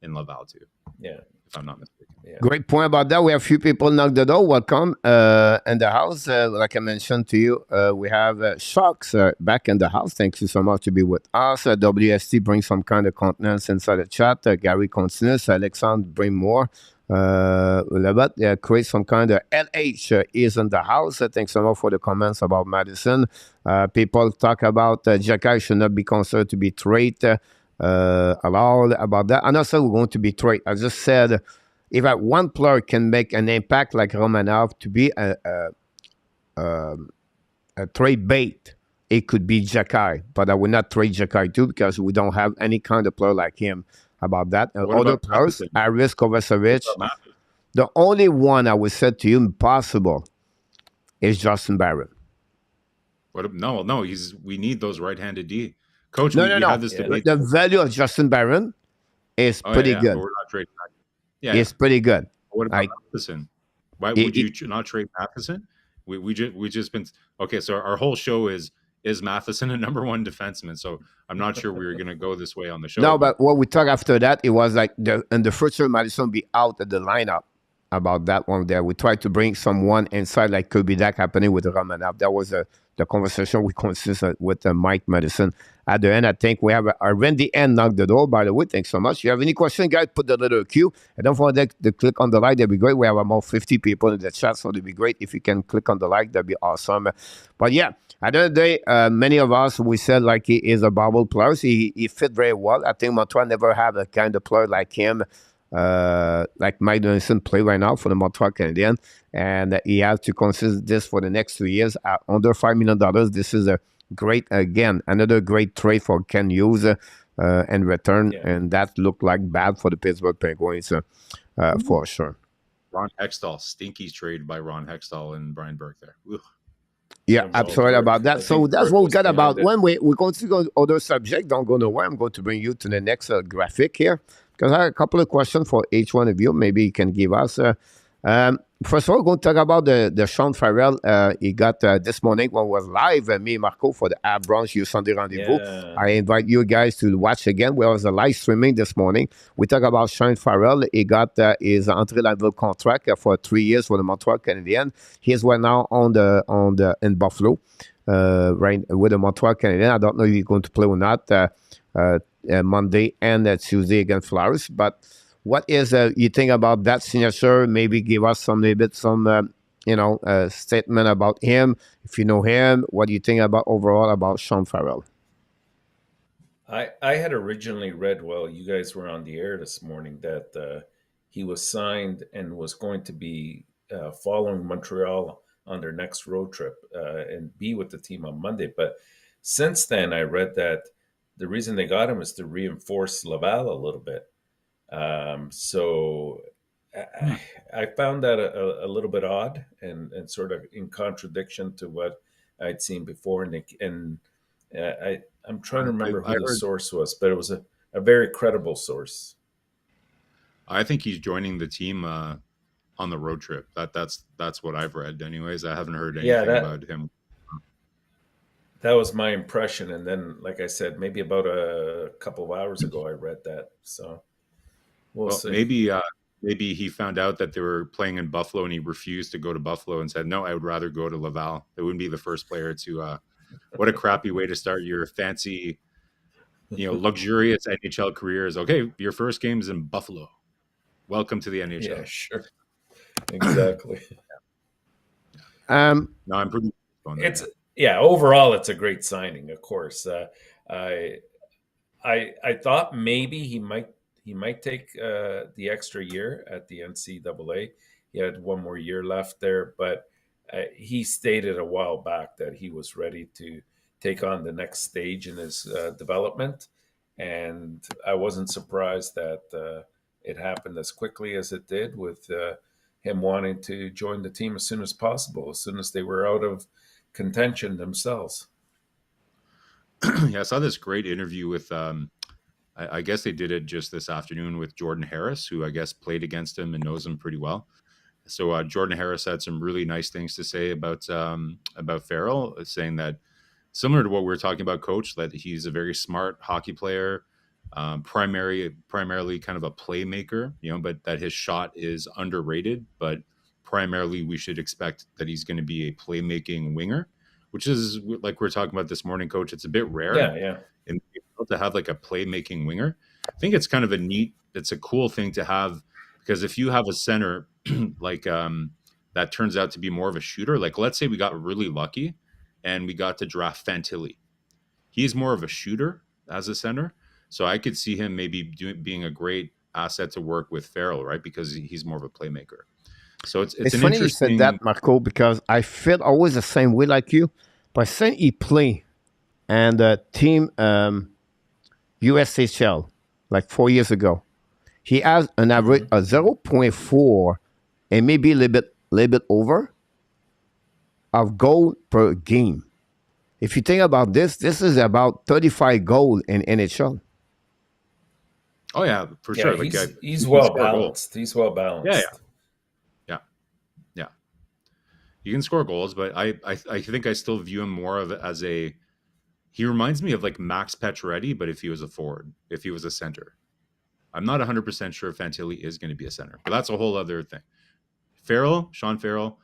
in Laval too. Yeah, if I'm not mistaken. Yeah. Great point about that. We have a few people knock the door. Welcome in the house. Like I mentioned to you, we have Sharks back in the house. Thank you so much to be with us. WST brings some kind of continence inside the chat. Gary continues. Alexandre bring more. Create some kind of LH is in the house. Thanks so much for the comments about Matheson. People talk about Jacky should not be considered to be traded. Allowed about that. I'm not saying we're going to be traded. I just said if one player can make an impact like Romanov to be a trade bait, it could be Jacky. But I will not trade Jacky too because we don't have any kind of player like him. About that. Other players, Aris Kovacevic. The only one I would say to you impossible is Justin Barron. No, we need those right-handed D. Coach, we had this debate. The value of Justin Barron is pretty good. But we're not trading back. Yeah, it's pretty good. What about Matheson? Why would you not trade Matheson? We just been okay. So our whole show is Matheson a number one defenseman? So I'm not sure we were going to go this way on the show. No, but what we talked after that, it was like in the future, Matheson be out of the lineup about that one there. We tried to bring someone inside like could be that happening with Romanov. That was the conversation we consisted with Mike Matheson. At the end, I think we have a Randy N knock the door. By the way, thanks so much. If you have any question, guys, put the little Q. And don't forget to click on the like. That'd be great. We have about 50 people in the chat, so it'd be great if you can click on the like. That'd be awesome. But yeah, at the end of the day, many of us, we said like he is a bubble player. So he fit very well. I think Montreal never have a kind of player like him, like Mike Matheson play right now for the Montreal Canadiens. And he has to consider this for the next 2 years at under $5 million. This is a great, again, another great trade for Ken Hughes in return. Yeah. And that looked like bad for the Pittsburgh Penguins for sure. Ron Hextall, stinky trade by Ron Hextall and Brian Burke there. Ugh. Yeah, absolutely about that. So that's what we got about. When we're going to go to other subject, don't go nowhere. I'm going to bring you to the next graphic here because I have a couple of questions for each one of you. Maybe you can give us. First of all, we're going to talk about the Sean Farrell. He got this morning when we was live, me and Marco for the Ab Brunch You Sunday Rendezvous. Yeah. I invite you guys to watch again. We was a live streaming this morning. We talk about Sean Farrell. He got his entry-level contract for 3 years for the Montreal Canadiens. He's right now in Buffalo, right with the Montreal Canadiens. I don't know if he's going to play or not Monday and Tuesday against Flowers, but. What is you think about that signature? Maybe give us some statement about him. If you know him, what do you think about overall about Sean Farrell? I had originally read while you guys were on the air this morning that he was signed and was going to be following Montreal on their next road trip and be with the team on Monday. But since then, I read that the reason they got him is to reinforce Laval a little bit. So I found that a little bit odd and sort of in contradiction to what I'd seen before. And I'm trying to remember who the source was, but it was a very credible source. I think he's joining the team on the road trip. That's what I've read anyways. I haven't heard anything about him. That was my impression. And then, like I said, maybe about a couple of hours ago, I read that. So We'll see. Maybe he found out that they were playing in Buffalo and he refused to go to Buffalo and said, no, I would rather go to Laval. It wouldn't be the first player to what a crappy way to start your fancy luxurious NHL career is okay. Your first game is in Buffalo. Welcome to the NHL. Yeah, sure. Exactly. Um, No, I'm pretty. It's overall, it's a great signing. Of course, I I thought maybe he might take the extra year at the NCAA. He had one more year left there, but he stated a while back that he was ready to take on the next stage in his development, and I wasn't surprised that it happened as quickly as it did, with him wanting to join the team as soon as possible, as soon as they were out of contention themselves. Yeah, I saw this great interview with I guess they did it just this afternoon with Jordan Harris, who I guess played against him and knows him pretty well. So Jordan Harris had some really nice things to say about Farrell, saying that similar to what we were talking about, Coach, that he's a very smart hockey player, primarily kind of a playmaker, but that his shot is underrated. But primarily, we should expect that he's going to be a playmaking winger, which is like we are talking about this morning, Coach. It's a bit rare, Yeah. in to have like a playmaking winger. I think it's kind of it's a cool thing to have, because if you have a center like that turns out to be more of a shooter, like let's say we got really lucky and we got to draft Fantilli. He's more of a shooter as a center. So I could see him maybe being a great asset to work with Farrell, right? Because he's more of a playmaker. So it's an funny you said that, Marco, because I feel always the same way like you. But since he play and team USHL like 4 years ago, he has an average of 0.4 and maybe a little bit over of goal per game. If you think about this is about 35 goals in NHL. Oh yeah, for sure. Like he's well balanced. He's well balanced. Yeah. You can score goals, but I think I still view him more of as he reminds me of like Max Pacioretty, but if he was a forward, if he was a center. I'm not 100% sure if Fantilli is going to be a center, but that's a whole other thing. Sean Farrell,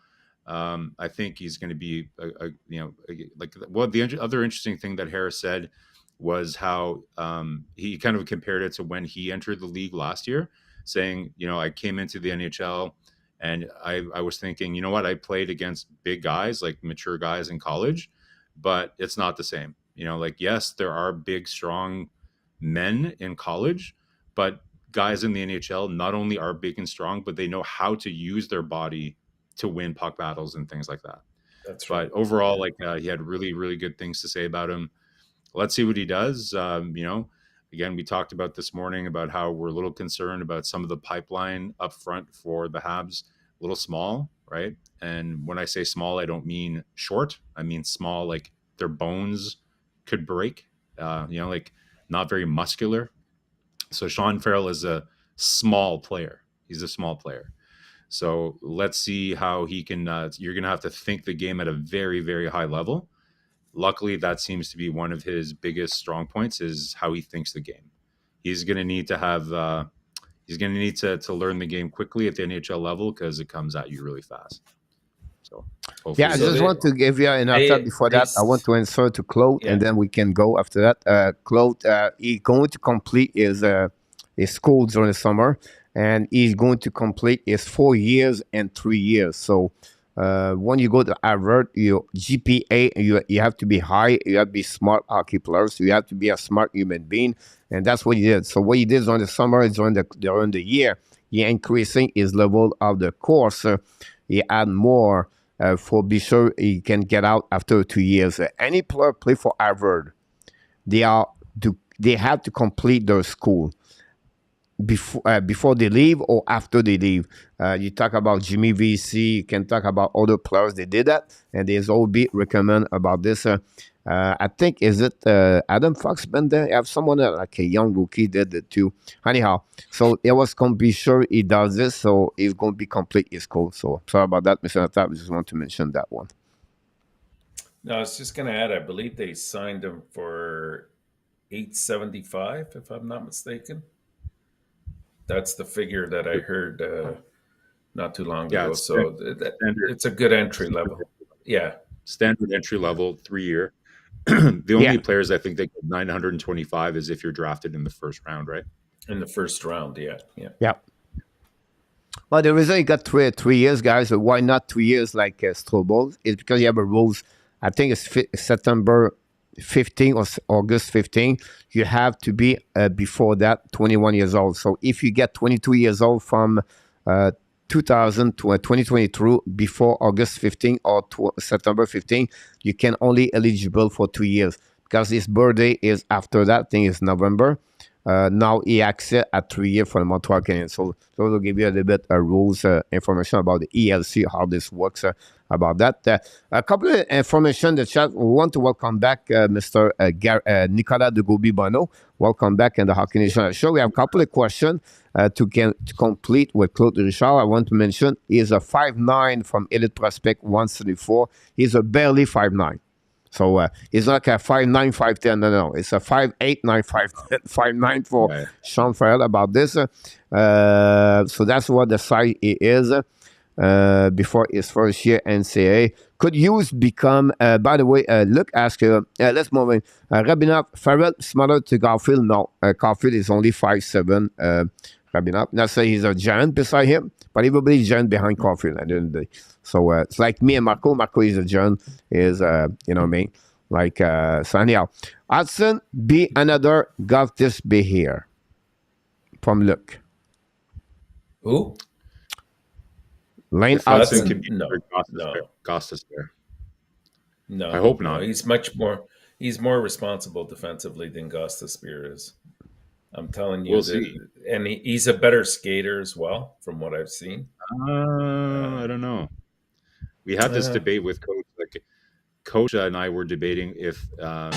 I think he's going to be the other interesting thing that Harris said was how he kind of compared it to when he entered the league last year, saying, I came into the NHL and I was thinking, you know what, I played against big guys, like mature guys in college, but it's not the same. Yes, there are big, strong men in college, but guys in the NHL not only are big and strong, but they know how to use their body to win puck battles and things like that. That's right. But overall, he had really, really good things to say about him. Let's see what he does. Again, we talked about this morning about how we're a little concerned about some of the pipeline up front for the Habs, a little small, right? And when I say small, I don't mean short. I mean small, like their bones could break, not very muscular. So Sean Farrell is a small player. He's a small player. So let's see how he can. You're going to have to think the game at a very, very high level. Luckily, that seems to be one of his biggest strong points, is how he thinks the game. He's going to need to have. He's going to need to learn the game quickly at the NHL level, because it comes at you really fast. So yeah, I just want to give you an update before that. I want to answer to Claude, and then we can go after that. Claude, he's going to complete his school during the summer, and he's going to complete his 4 years and 3 years. So when you go to Harvard, your GPA, you have to be high, you have to be smart hockey player, so you have to be a smart human being, and that's what he did. So what he did during the summer is during the year, he increasing his level of the course. He add more for be sure he can get out after 2 years. Any player play for Harvard, they have to complete their school before they leave or after they leave. You talk about Jimmy VC, you can talk about other players, they did that, and there's all be recommend about this. I think, is it Adam Fox been there? You have someone like a young rookie did it too. Anyhow, so it was going to be sure he does this, so he's going to be complete his school. So sorry about that, Mr. Natap. I just want to mention that one. No, I was just going to add, I believe they signed him for $875, if I'm not mistaken. That's the figure that I heard not too long ago. So it's a good entry level. Yeah. Standard entry level, 3 year. The only players I think that get 925 is if you're drafted in the first round, right? In the first round, yeah. Yeah. Well, the reason you got 3 years, guys, or why not 2 years like Strobel, is because you have a rules. I think it's September 15 or August 15. You have to be before that 21 years old. So if you get 22 years old from 2000 to 2022 before August 15 or September 15, you can only eligible for 2 years because his birthday is after that. I think it's November. Now he access at 3 years for the Montreal Canadiens. So will give you a little bit of rules information about the ELC, how this works about that. A couple of information in the chat. We want to welcome back Mr. Nicolas de Gobi-Bono. Welcome back in the Hockey Nation show. We have a couple of questions to complete with Claude Richard. I want to mention he is a 5'9" from Elite Prospect 174. He's a barely 5'9". So it's not like a 5'9", 5'10". No. It's a 5'8", 5'9" for Sean Farrell about this. So that's what the size is before his first year NCAA. Could use become, by the way, Luke asked, let's move in. Rabinov, Farrell, smaller to Garfield? No. Garfield is only 5'7". Rabinov. Not say he's a giant beside him, but he will be a giant behind Garfield at the end of the day. So it's like me and Marco. Marco is a giant, you know what I mean? Like, so anyhow. Hudson, be another got this be here. From Luke. Who? Lane Hudson Hudson. can be Gostis there. No. I hope not. No, he's more responsible defensively than Gostisbehere is. I'm telling you. And he's a better skater as well, from what I've seen. I don't know. We had this debate with Coach. Like, Coach and I were debating if we're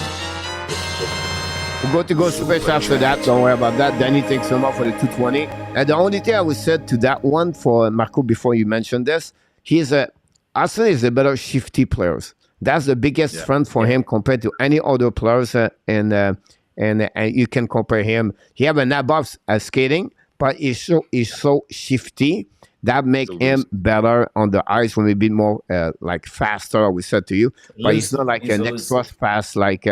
going to go super fast after that. Don't worry about that. Danny thanks so much for the 220. And the only thing I would say to that one for Marco before you mentioned this, Hudson is a better shifty players. That's the biggest front for him compared to any other players. And you can compare him. He have an above skating, but he's so shifty. That make him better on the ice when we be more like faster. We said to you, but he's not like an extra fast. Like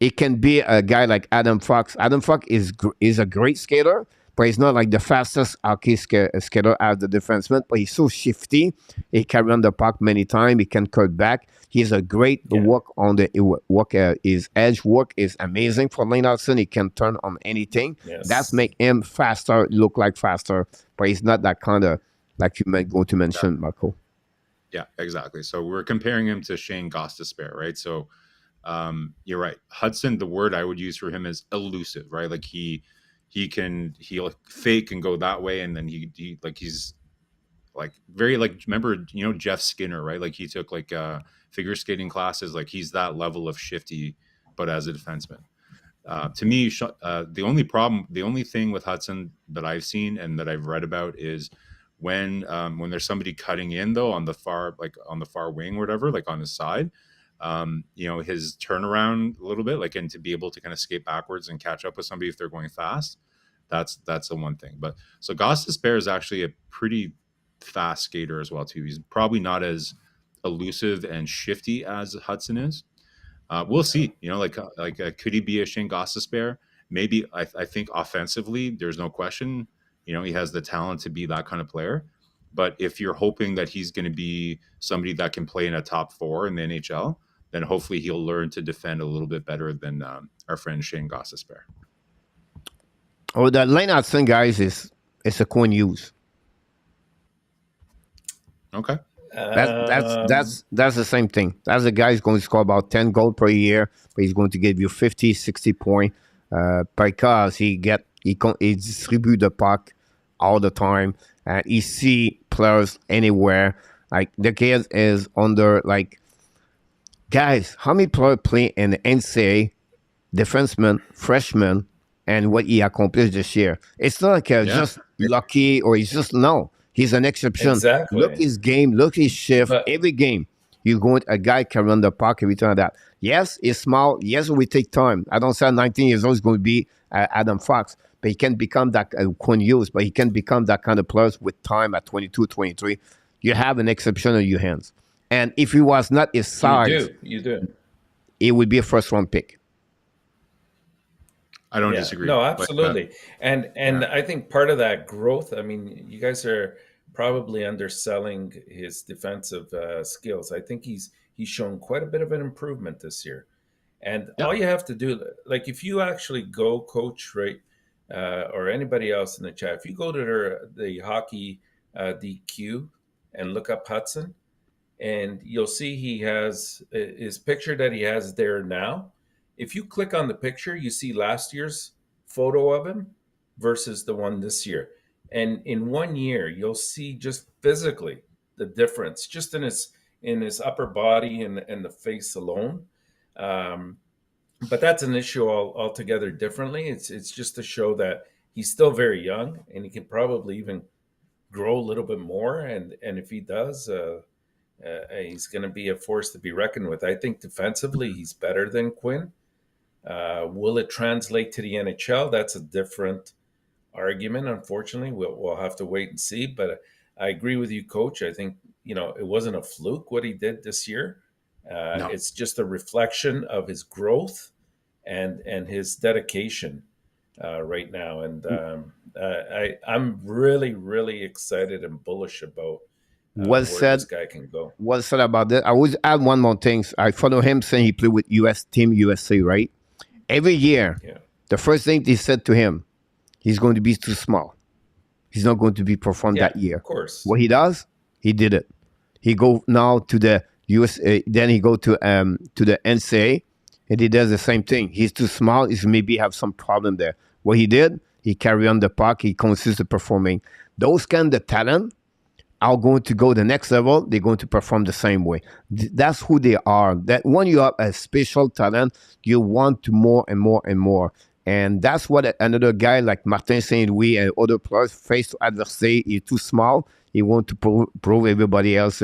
it can be a guy like Adam Fox. Adam Fox is a great skater, but he's not like the fastest hockey skater as the defenseman. But he's so shifty. He can run the puck many times. He can cut back. He's a great work on the work. His edge work is amazing for Lane Hudson. He can turn on anything. Yes. That's make him faster, look like faster, but he's not that kind of like you might go to mention, Marco. Yeah, exactly. So we're comparing him to Shane Gostisbehere, right? So you're right. Hudson, the word I would use for him is elusive, right? Like he'll fake and go that way, and then he's like very like, remember, Jeff Skinner, right? Like he took like figure skating classes. Like he's that level of shifty, but as a defenseman. To me, the only thing with Hudson that I've seen and that I've read about is when there's somebody cutting in though on the far wing or whatever, like on his side, his turnaround a little bit, like, and to be able to kind of skate backwards and catch up with somebody if they're going fast. That's the one thing. But so Gostisbehere is actually a pretty fast skater as well too. He's probably not as elusive and shifty as Hudson is. We'll see. Could he be a Shane Gostisbehere? Maybe. I think offensively, there's no question. He has the talent to be that kind of player. But if you're hoping that he's going to be somebody that can play in a top four in the NHL, then hopefully he'll learn to defend a little bit better than our friend Shane Gostisbehere. Oh, the Lane Hudson, guys, it's a coin use. Okay. That's the same thing. That's a guy who's going to score about 10 goals per year, but he's going to give you 50, 60 points because he distribute the puck all the time, and he see players anywhere. Like the kid is under, like, guys, how many players play in the NCAA, defenseman, freshman, and what he accomplished this year? It's not like just lucky or he's just, no. He's an exception. Exactly. Look his game. Look his shift. Every game, a guy can run the puck, everything like that. Yes, he's small. Yes, we take time. I don't say 19 years old is going to be Adam Fox, but he can become that Cornelius, but he can become that kind of player with time at 22, 23. You have an exception in your hands. And if he was not his size, You do. it would be a first round pick. I don't Yeah, disagree. no, But, absolutely. And yeah. I think part of that growth, I mean, you guys are probably underselling his defensive skills. I think he's shown quite a bit of an improvement this year. And Yeah. all you have to do, like if you actually go, Coach, right, or anybody else in the chat, if you go to the hockey DQ and look up Hudson, and you'll see he has his picture that he has there now. If you click on the picture, you see last year's photo of him versus the one this year. And in 1 year, you'll see just physically the difference, just in his upper body and the face alone. Um, but that's an issue altogether differently. It's just to show that he's still very young and he can probably even grow a little bit more. And if he does, he's going to be a force to be reckoned with. I think defensively, he's better than Quinn. Will it translate to the NHL? That's a different argument. Unfortunately, we'll have to wait and see. But I agree with you, Coach. I think it wasn't a fluke what he did this year. No. It's just a reflection of his growth and his dedication right now. And I'm really, really excited and bullish about Well where said. this guy can go. Well said about that. I would add one more thing. I follow him saying he played with US Team USA, right? Every year, Yeah. the first thing they said to him, he's going to be too small. He's not going to be performed Yeah, that year. of course. What he does, he did it. He go now to the USA, then he go to the NCAA, and he does the same thing. He's too small. He's maybe have some problem there. What he did, he carry on the puck. He consistent performing. Those kind of talent are going to go the next level. They're going to perform the same way. That's who they are. That when you have a special talent, you want to more and more and more. And that's what another guy like Martin St. Louis and other players face to adversity. He's too small. He want to prove everybody else,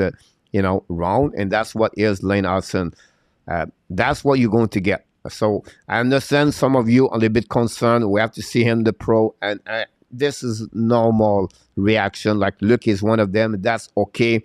wrong. And that's what is Lane Hudson. That's what you're going to get. So I understand some of you are a little bit concerned. We have to see him the pro, and this is normal reaction. Like Luke is one of them. That's okay.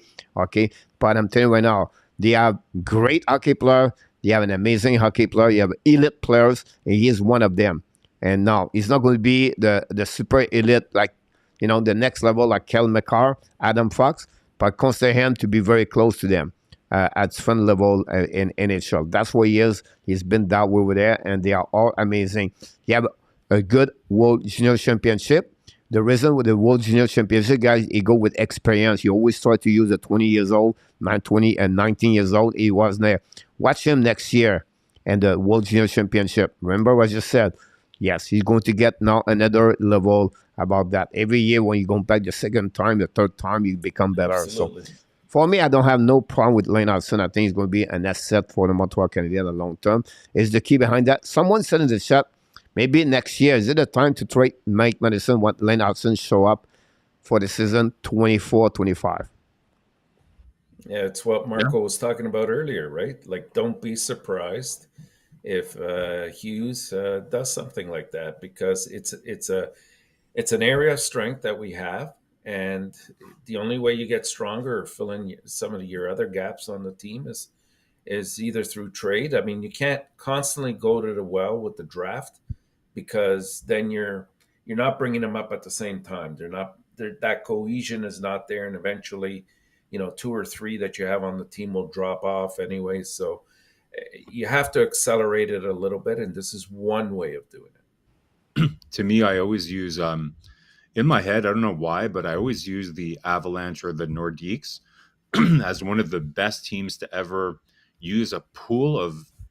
But I'm telling you right now, they have great hockey player. They have an amazing hockey player. You have elite players, and he is one of them. And now he's not going to be the super elite, like the next level, like Kel McCarr, Adam Fox, but consider him to be very close to them at fun level in NHL. That's where he is. He's been that way over there, and they are all amazing. You have a good World Junior Championship. The reason with the World Junior Championship, guys, he go with experience. You always try to use a 20 years old, 20 and 19 years old. He was there. Watch him next year and the World Junior Championship. Remember what I just said? Yes, he's going to get now another level about that. Every year when you go back the second time, the third time, you become better. Absolutely. So for me, I don't have no problem with Lane Hudson. I think he's going to be an asset for the Montreal Canadiens in the long term. Is the key behind that? Someone said in the chat, maybe next year, is it a time to trade Mike Matheson when Lane Hudson show up for the season 24-25? Yeah, it's what Marco was talking about earlier, right? Like, don't be surprised if Hughes does something like that, because it's an area of strength that we have, and the only way you get stronger or fill in some of your other gaps on the team is either through trade. I mean, you can't constantly go to the well with the draft, because then you're not bringing them up at the same time. That cohesion is not there, and eventually, 2 or 3 that you have on the team will drop off anyway. So you have to accelerate it a little bit, and this is one way of doing it. To me, I always use in my head, I don't know why, but I always use the Avalanche or the Nordiques as one of the best teams to ever use a pool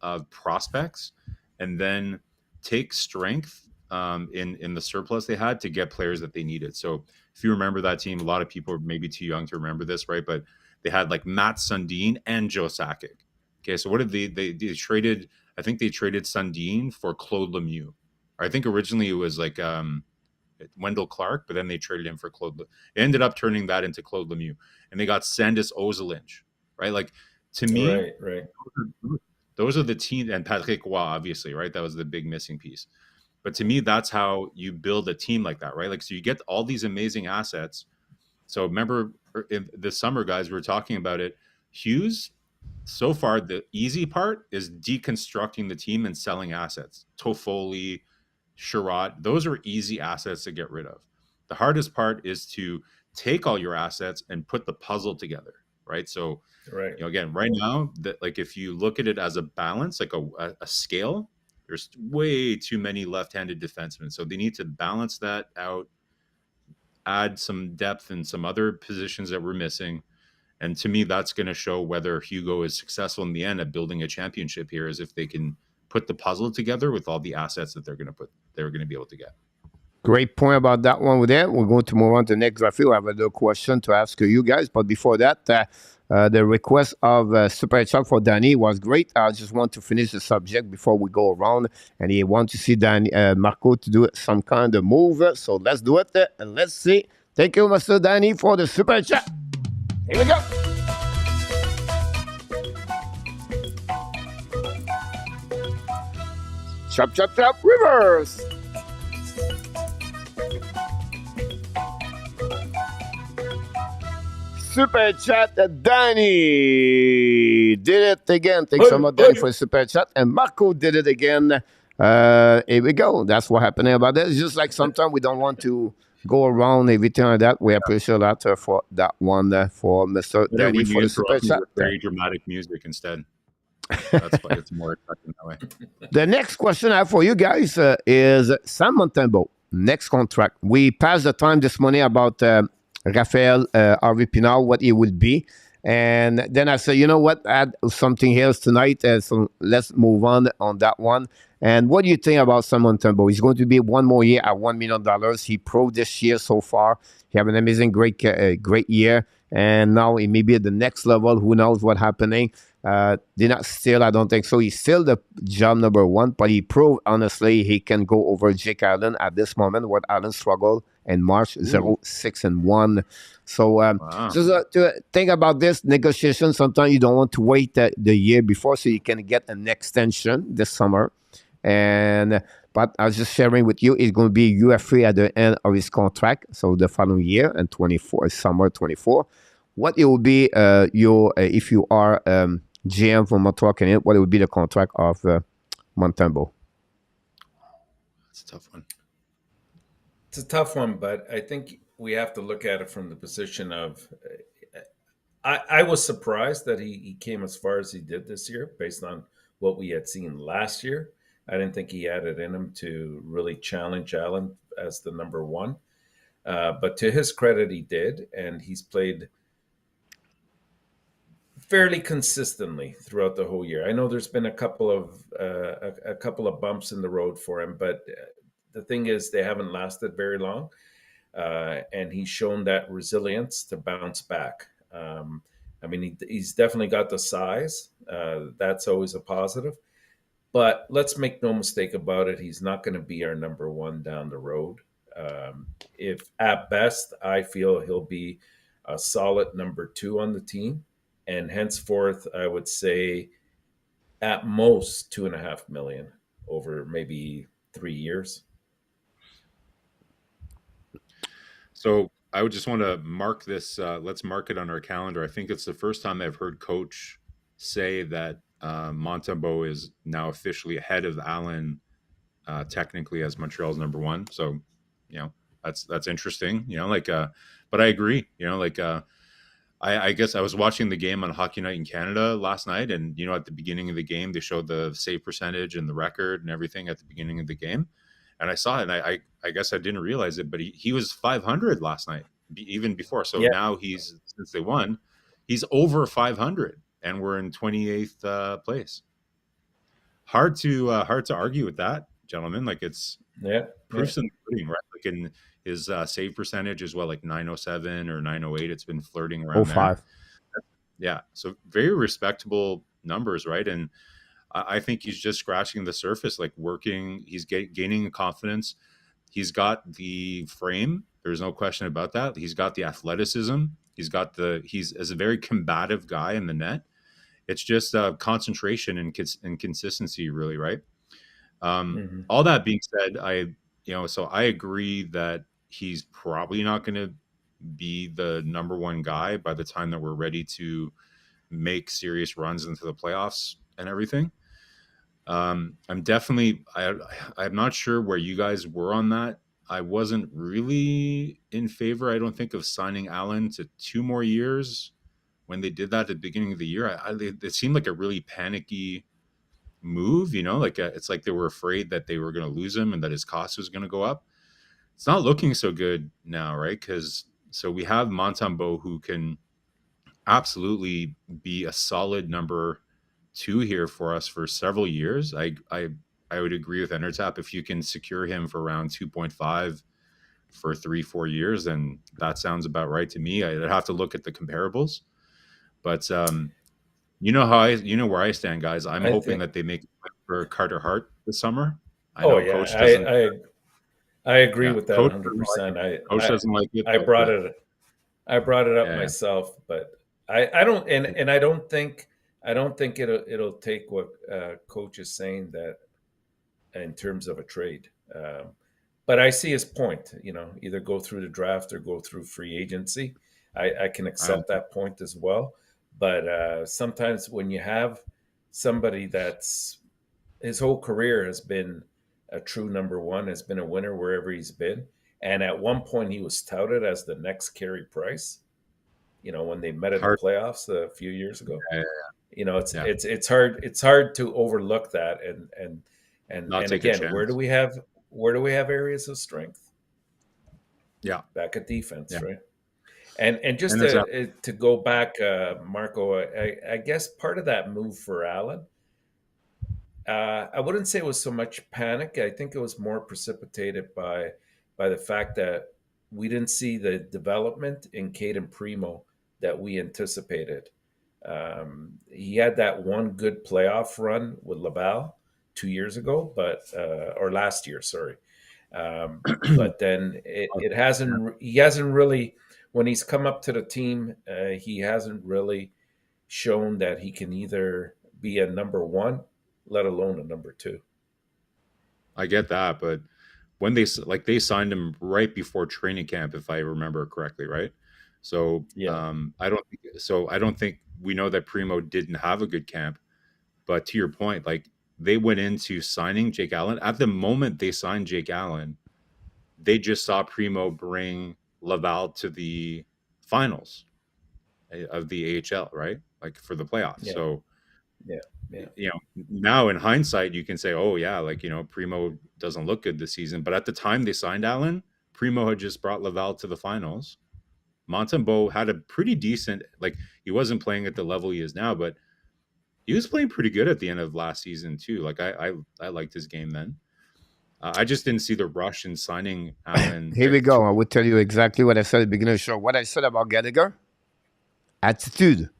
of prospects and then take strength in the surplus they had to get players that they needed. So if you remember that team, a lot of people are maybe too young to remember this, right? But they had like Matt Sundin and Joe Sakic. Okay, so what did they traded? I think they traded Sundin for Claude Lemieux. I think originally it was like Wendell Clark, but then they traded him for Claude. It ended up turning that into Claude Lemieux, and they got Sandis Ozolinsh, right? Like, to me, right. Those are the teams, and Patrick Roy, obviously, right? That was the big missing piece. But to me, that's how you build a team like that, right? Like, so you get all these amazing assets. So remember, in the summer, guys, we were talking about it. Hughes, so far, the easy part is deconstructing the team and selling assets. Toffoli, Sherrod, those are easy assets to get rid of. The hardest part is to take all your assets and put the puzzle together, right? So, Right. again, right now, that like if you look at it as a balance, like a scale, there's way too many left-handed defensemen. So they need to balance that out, add some depth in some other positions that we're missing. And to me, that's going to show whether Hugo is successful in the end at building a championship here, is if they can put the puzzle together with all the assets that they're going to be able to get. Great point about that one with that. We're going to move on to the next graphic. I have another question to ask you guys, but before that, the request of Super Chat for Danny was great. I just want to finish the subject before we go around, and he wants to see Danny, Marco to do some kind of move. So let's do it, and let's see. Thank you, Mr. Danny, for the Super Chat. Here we go. Chop, chop, chop, reverse. Super chat, Danny did it again. Thanks so much, Danny, for the super chat. And Marco did it again. Here we go. That's what happening about this. Just like sometimes we don't want to go around everything like that. We appreciate that for that one for Mr. Danny for the super chat. Very dramatic music instead. That's why it's more effective that way. The next question I have for you guys is Sam Montembeault, next contract. We passed the time this morning about Raphael Harvey Pinard, what it will be. And then I said, you know what, add something else tonight. So let's move on that one. And what do you think about Sam Montembeault? He's going to be one more year at $1 million. He proved this year so far. He had an amazing, great year. And now he may be at the next level. Who knows what's happening? They're not still, I don't think so. He's still the job number one, but he proved, honestly, he can go over Jake Allen at this moment, what Allen struggled in March, 0-6-1. So just to think about this negotiation, sometimes you don't want to wait the year before so you can get an extension this summer. But I was just sharing with you, it's going to be UFA at the end of his contract, so the following year, and summer 24. What it will be if you are GM for Montreal Canadiens, what it would be the contract of Montembeault? That's a tough one. It's a tough one, but I think we have to look at it from the position of I was surprised that he came as far as he did this year based on what we had seen last year. I didn't think he had it in him to really challenge Allen as the number one. But to his credit, he did, and he's played fairly consistently throughout the whole year. I know there's been a couple of bumps in the road for him, but the thing is they haven't lasted very long, and he's shown that resilience to bounce back. I mean, he's definitely got the size. That's always a positive. But let's make no mistake about it, he's not going to be our number one down the road. If at best, I feel he'll be a solid number two on the team. And henceforth, I would say at most $2.5 million over maybe 3 years. So I would just want to mark this. Let's mark it on our calendar. I think it's the first time I've heard Coach say that Montembeault is now officially ahead of Allen, technically as Montreal's number one. So, that's interesting. But I agree. I guess I was watching the game on Hockey Night in Canada last night, and at the beginning of the game they showed the save percentage and the record and everything at the beginning of the game, and I saw it, and I guess I didn't realize it, but he was 500 last night, even before. So now since they won, he's over 500. And we're in 28th place. Hard to argue with that, gentlemen. Like it's proofs in the pudding, right? Like in his save percentage as well, like 907 or 908. It's been flirting around 05. there. Yeah, so very respectable numbers, right? And I think he's just scratching the surface, like working. He's gaining confidence. He's got the frame. There's no question about that. He's got the athleticism. He's as a very combative guy in the net. It's just concentration and consistency, really, right? All that being said, so I agree that he's probably not going to be the number one guy by the time that we're ready to make serious runs into the playoffs and everything. I'm definitely, I'm not sure where you guys were on that. I wasn't really in favor, I don't think, of signing Allen to 2 more years when they did that at the beginning of the year. It seemed like a really panicky move, you know, like it's like they were afraid that they were going to lose him and that his cost was going to go up. It's not looking so good now, right? Because so we have Montembeault, who can absolutely be a solid number 2 here for us for several years. I would agree with ENORTAP. If you can secure him for around 2.5 for 3-4 years, then that sounds about right to me. I'd have to look at the comparables, but you know where I stand, guys. I'm hoping that they make it for Carter Hart this summer. I know Coach doesn't. I agree with that 100%. Coach doesn't like it. I brought it up myself, but I don't, and I don't think it'll take what Coach is saying that in terms of a trade. But I see his point. You know, either go through the draft or go through free agency. I can accept that point as well. But sometimes when you have somebody that's his whole career has been a true number one, has been a winner wherever he's been, and at one point he was touted as the next Carey Price. You know, when they met at the playoffs a few years ago. You know, it's hard to overlook that, and again, where do we have areas of strength? Yeah, back at defense, right? And just to go back, Marco, I guess part of that move for Allen, I wouldn't say it was so much panic. I think it was more precipitated by the fact that we didn't see the development in Caden Primo that we anticipated. He had that one good playoff run with Laval 2 years ago, or last year, sorry. But then he hasn't really, when he's come up to the team, he hasn't really shown that he can either be a number one, let alone a number two. I get that, but when they signed him right before training camp, if I remember correctly, right? So I don't think we know that Primo didn't have a good camp. But to your point, like, they went into signing Jake Allen. At the moment they signed Jake Allen, they just saw Primo bring Laval to the finals of the AHL, right? Like, for the playoffs. Yeah. So yeah. You know, now in hindsight, you can say, oh yeah, like, you know, Primo doesn't look good this season. But at the time they signed Allen, Primo had just brought Laval to the finals. Montembeault had a pretty decent, like, he wasn't playing at the level he is now, but he was playing pretty good at the end of last season too. Like, I liked his game then. I just didn't see the rush in signing Allen. Here we go. I will tell you exactly what I said at the beginning of the show. What I said about Gallagher, attitude.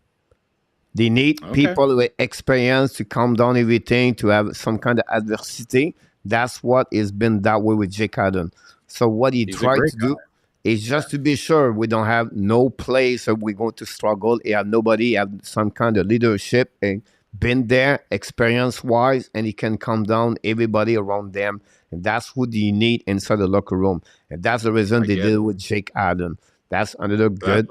They need people with experience to calm down everything, to have some kind of adversity. That's what has been that way with Jake Allen. So what he tried to do is just to be sure we don't have no place or we're going to struggle. He have nobody, have some kind of leadership and been there experience-wise, and he can calm down everybody around them. And that's what you need inside the locker room. And that's the reason they did it with Jake Allen. That's another good.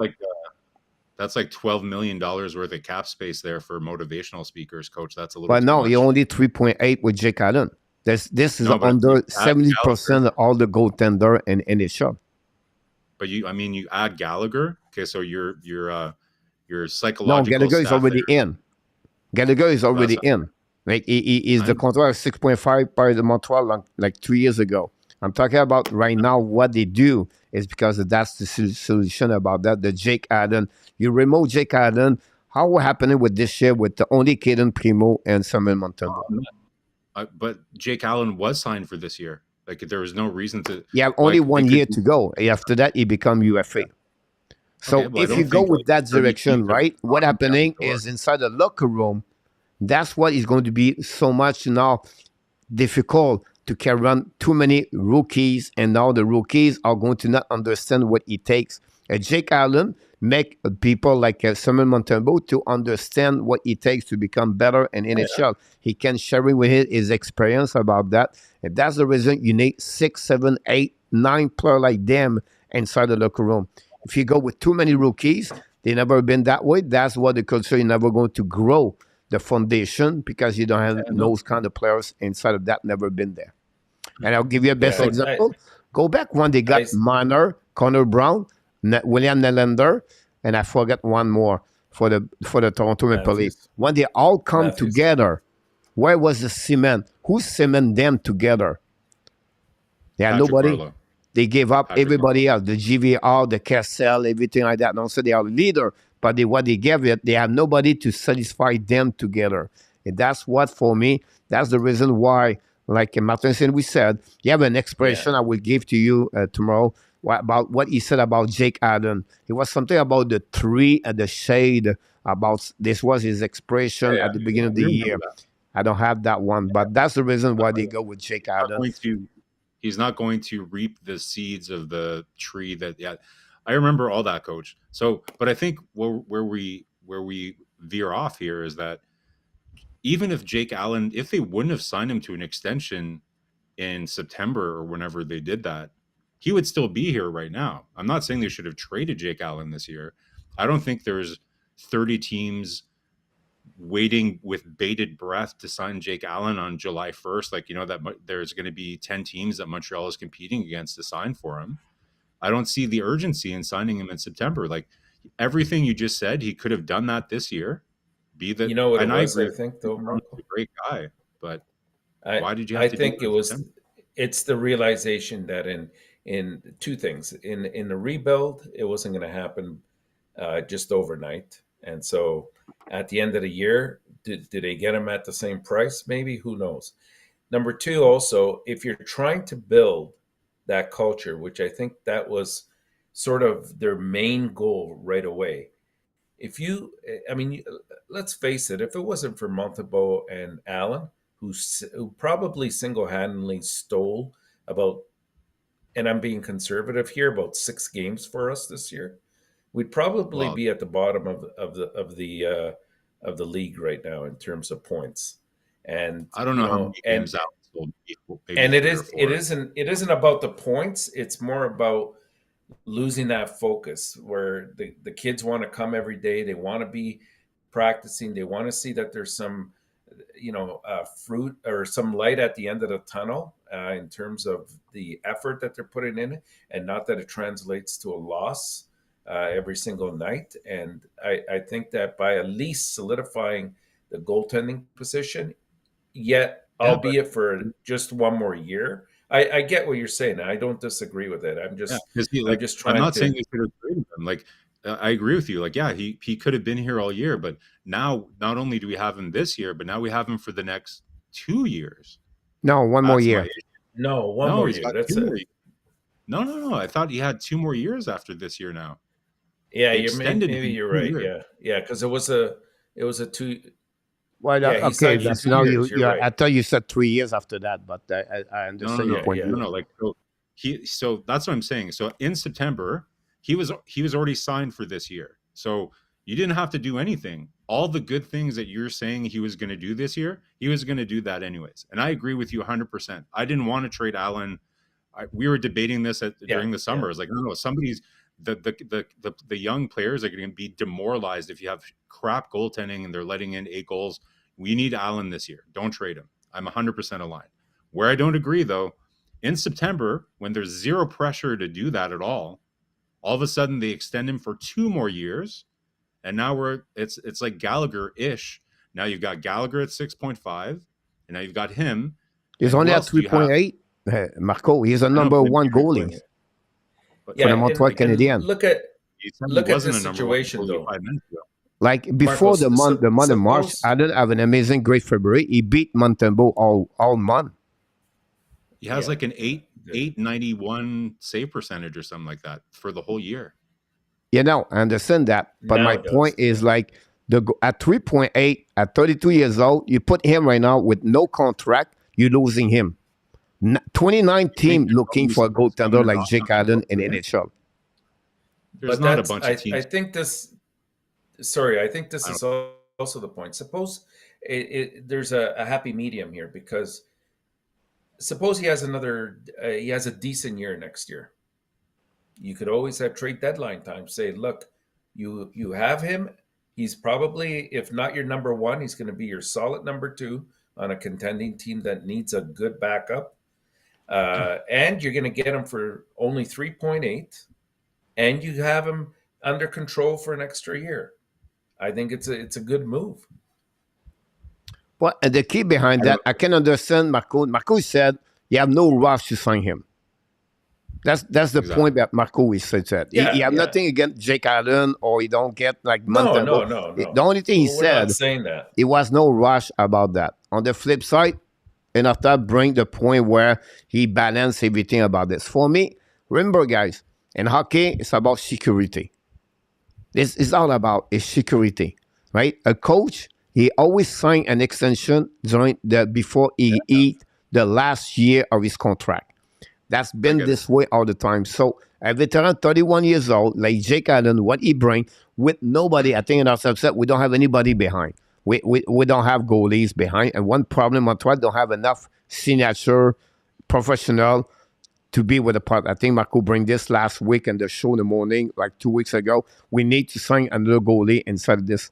That's like $12 million worth of cap space there for motivational speakers, Coach. That's a little. But no, you're only 3.8 with Jake Allen. This is under 70% of all the goaltender in NHL. But you add Gallagher. Okay, so your psychological. No, Gallagher is already in. Gallagher is already in. Like he is the contract of 6.5 by the Montreal like 3 years ago. I'm talking about right now. What they do is because that's the solution about that. The Jake Allen, you remove Jake Allen. How happening with this year with the only Caden Primo and Samuel Montembeault? But Jake Allen was signed for this year. Like, there was no reason to. Yeah, only 1 year to go. After that, he become UFA. So if you go with that direction, right? What happening is inside the locker room. That's what is going to be so much now difficult to carry on too many rookies, and now the rookies are going to not understand what it takes. Jake Allen make people like Samuel Montembeault to understand what it takes to become better in NHL. He can share with his experience about that, and that's the reason you need 6, 7, 8, 9 players like them inside the locker room. If you go with too many rookies, It never been that way. That's what the culture. You're never going to grow the foundation because you don't have those kind of players inside of that. Never been there. And I'll give you a best Yeah, example. Go back when they got Marner, Connor Brown, William Nylander, and I forget one more for the Toronto Maple Leafs. When they all come together, where was the cement? Who cement them together? They had nobody. Marleau. They gave up everybody else, the GVR, the Kessel, everything like that. And so they are leader, but what they gave it, they have nobody to satisfy them together. And that's what, for me, that's the reason why, like Matheson, we said, you have an expression I will give to you tomorrow about what he said about Jake Allen. It was something about the tree and the shade. About this was his expression at the beginning of the year. I don't have that one, but that's the reason why they go with Jake Allen. He's not going to reap the seeds of the tree that. Yeah, I remember all that, Coach. So, but I think where we veer off here is that even if Jake Allen, if they wouldn't have signed him to an extension in September or whenever they did that, he would still be here right now. I'm not saying they should have traded Jake Allen this year. I don't think there's 30 teams waiting with bated breath to sign Jake Allen on July 1st. Like, that there's going to be 10 teams that Montreal is competing against to sign for him. I don't see the urgency in signing him in September. Like, everything you just said, he could have done that this year. What it was, I think, though, Marco? He's a great guy, but why did you have to think do it was, it's the realization that in two things. In the rebuild, it wasn't going to happen just overnight. And so at the end of the year, did they get him at the same price? Maybe, who knows? Number two, also, if you're trying to build that culture, which I think that was sort of their main goal right away. Let's face it, if it wasn't for Montembeault and Allen, who probably single-handedly stole about, and I'm being conservative here, about 6 games for us this year, we'd probably be at the bottom of the league right now in terms of points. And I don't know how many games out. And it isn't about the points. It's more about losing that focus where the kids want to come every day. They want to be practicing. They want to see that there's some, fruit or some light at the end of the tunnel in terms of the effort that they're putting in, and not that it translates to a loss every single night. And I think that by at least solidifying the goaltending position, albeit for just one more year, I get what you're saying. I don't disagree with it. I'm just, I'm not saying you should have traded him. Like, I agree with you. Like, yeah, he could have been here all year, but now not only do we have him this year, but now we have him for the next 2 years. No, one more year. No, one more year. That's it. No. I thought he had 2 more years after this year now. Yeah, maybe you're right. Years. Yeah, because it was a 2. Well, okay, that's now right. I thought you said 3 years after that, but I understand your point. No, like so that's what I'm saying. So in September, he was already signed for this year. So you didn't have to do anything. All the good things that you're saying he was going to do this year, he was going to do that anyways. And I agree with you 100%. I didn't want to trade Allen. We were debating this during the summer. It's like, no, somebody's the young players are going to be demoralized if you have crap goaltending and they're letting in 8 goals. We need Allen this year. Don't trade him. I'm 100% aligned. Where I don't agree, though, in September, when there's zero pressure to do that at all of a sudden they extend him for 2 more years, and now it's like Gallagher-ish. Now you've got Gallagher at 6.5, and now you've got him. He's only at 3.8. Marco, he's a number 1 goalie. For the Montreal Canadiens. Look at the situation, though. Like before the month of March, Allen have an amazing great February. He beat Montembeault all month. He has like an 891 save percentage or something like that for the whole year. I understand that, but my point is like at 3.8 at 32 years old, you put him right now with no contract, you're losing him. 29 team looking for a goaltender like Jake Allen in NHL. There's not a bunch of teams. I think this is also the point. Suppose there's a happy medium here, because suppose he has a decent year next year. You could always have trade deadline time say, look, You have him. He's probably, if not your number one, he's going to be your solid number two on a contending team that needs a good backup. And you're going to get him for only 3.8, and you have him under control for an extra year. I think it's a good move. But the key behind that, I can understand Marco. Marco said you have no rush to sign him. That's the Exactly. point that Marco is said. Yeah, he have yeah. nothing against Jake Allen, or he don't get like No, Montego. no. The only thing he We're not said, saying that. it was no rush about that. On the flip side, ENORTAP bring the point where he balanced everything about this. For me, remember guys, in hockey, it's about security. This is all about is security, right? A coach, he always sign an extension during before he eat the last year of his contract. That's been this way all the time. So a veteran, 31 years old, like Jake Allen, what he bring with nobody, I think in our subset, we don't have anybody behind. We don't have goalies behind. And one problem, Montreal don't have enough signature professional to be with the part. I think Marco bring this last week in the show in the morning, like 2 weeks ago. We need to sign another goalie inside of this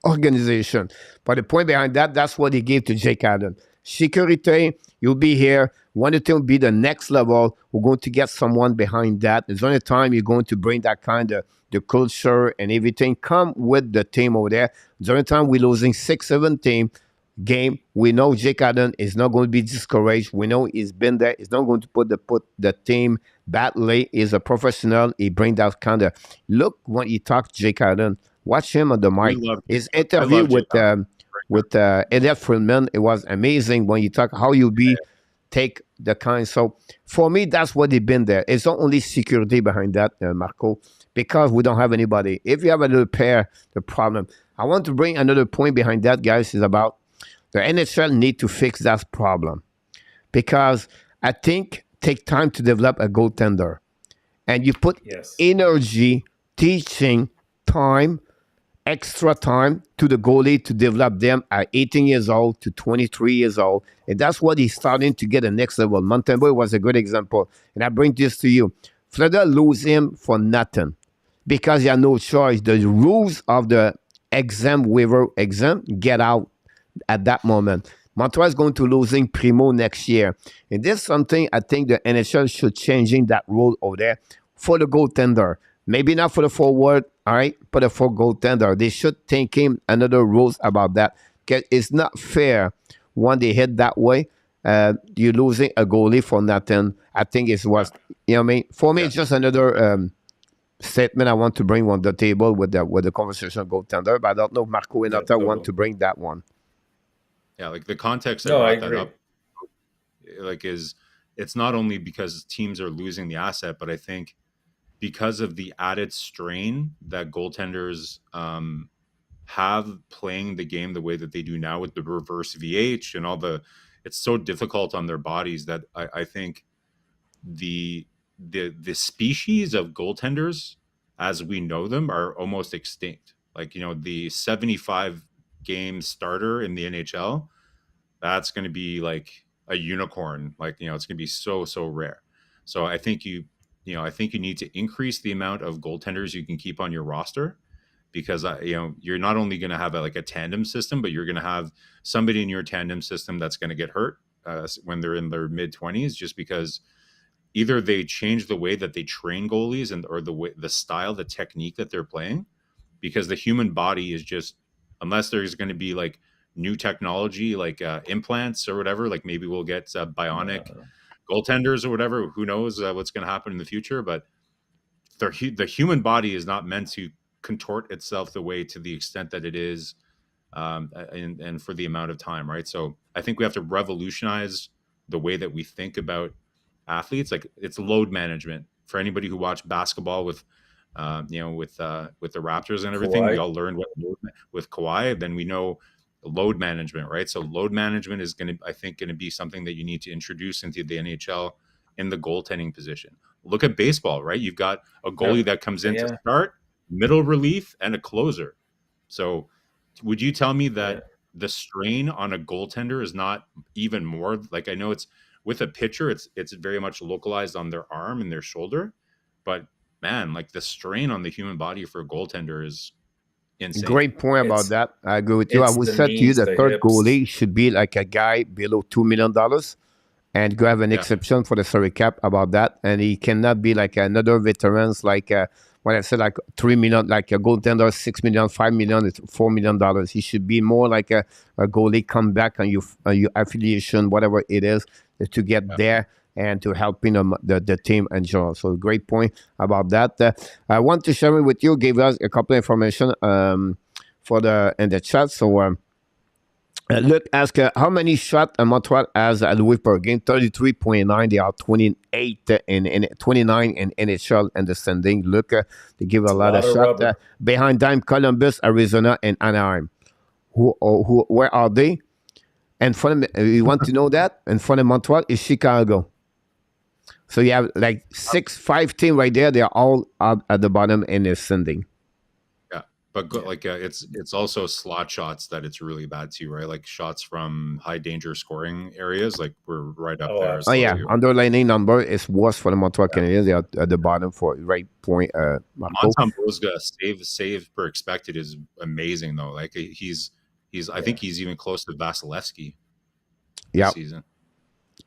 organization. But the point behind that, that's what he gave to Jake Allen. Security, you'll be here. When it will be the next level, we're going to get someone behind that. There's only time you're going to bring that kind of the culture and everything come with the team over there. There's only time we're losing 6-7 game. We know Jake Allen is not going to be discouraged. We know he's been there. He's not going to put the team badly. He's a professional. He brings that kind of look when he talks Jake Allen. Watch him on the mic. His interview with Elliot Friedman, it was amazing when you talk how you be take the kind. So for me, that's what they've been there. It's not only security behind that, Marco, because we don't have anybody. If you have another pair, the problem. I want to bring another point behind that, guys, is about the NHL need to fix that problem, because I think take time to develop a goaltender, and you put energy, teaching time, extra time to the goalie to develop them at 18 years old to 23 years old. And that's what he's starting to get the next level. Montembeau was a good example. And I bring this to you. Florida lose him for nothing because he had no choice. The rules of the waiver exam get out at that moment. Montreal is going to losing Primo next year. And this is something I think the NHL should changing that rule over there for the goaltender. Maybe not for the forward, all right, but for goaltender. They should think him another rules about that. Because it's not fair when they hit that way. You're losing a goalie for nothing. I think it was, you know what I mean? For me, it's just another statement I want to bring on the table with the conversation of goaltender. But I don't know if Marco and Otta want to bring that one. Yeah, like the context I brought that up, like it's not only because teams are losing the asset, but I think because of the added strain that goaltenders have playing the game the way that they do now with the reverse VH and it's so difficult on their bodies that I think the species of goaltenders as we know them are almost extinct. Like, the 75 game starter in the NHL, that's going to be like a unicorn. Like, it's going to be so rare. So I think you need to increase the amount of goaltenders you can keep on your roster, because you're not only going to have a tandem system, but you're going to have somebody in your tandem system that's going to get hurt when they're in their mid 20s, just because either they change the way that they train goalies or the style, the technique that they're playing, because the human body is just, unless there's going to be like new technology, like implants or whatever, like maybe we'll get bionic goaltenders or whatever. Who knows what's going to happen in the future? But the human body is not meant to contort itself the way to the extent that it is, and for the amount of time, right? So I think we have to revolutionize the way that we think about athletes. Like, it's load management. For anybody who watched basketball with the Raptors and everything, Kawhi. we all learned what with Kawhi. Then we know load management, right? So load management is going to be something that you need to introduce into the NHL in the goaltending position. Look at baseball, right? You've got a goalie that comes in to start, middle relief, and a closer. So would you tell me that the strain on a goaltender is not even more? Like, I know it's with a pitcher, it's very much localized on their arm and their shoulder, but man, like the strain on the human body for a goaltender is insane. Great point about It's that. I agree with you. I it's would the say to you knees, the the third hips. goalie should be like a guy below $2 million, and go have an Yeah. exception for the salary cap about that. And he cannot be like another veterans like what I said, like 3 million, like a goaltender, 6 million, 5 million, it's $4 million. He should be more like a goalie come back on your affiliation, whatever it is, to get Yeah. there and to help the team in general. So great point about that. I want to share it with you. Gave us a couple of information for in the chat. So. Look, ask how many shots Montreal has at Louis per game? 33.9. They are 28 in 29 in NHL and the standing. Look, they give It's a a lot of lot of shots. rubber. Behind them, Columbus, Arizona, and Anaheim. Where are they? And front of, you want to know that? In front of Montreal is Chicago. So you have like 5 teams right there. They are all out at the bottom in the standing. But like it's also slot shots that it's really bad too, right? Like shots from high danger scoring areas, like we're right up Oh, there. Oh yeah, absolutely. underlining number is worse for the Montreal Canadiens. They are at the bottom for right point. Marco. Montembeau's save per expected is amazing though. Like he's I think he's even close to Vasilevsky this Yeah. season.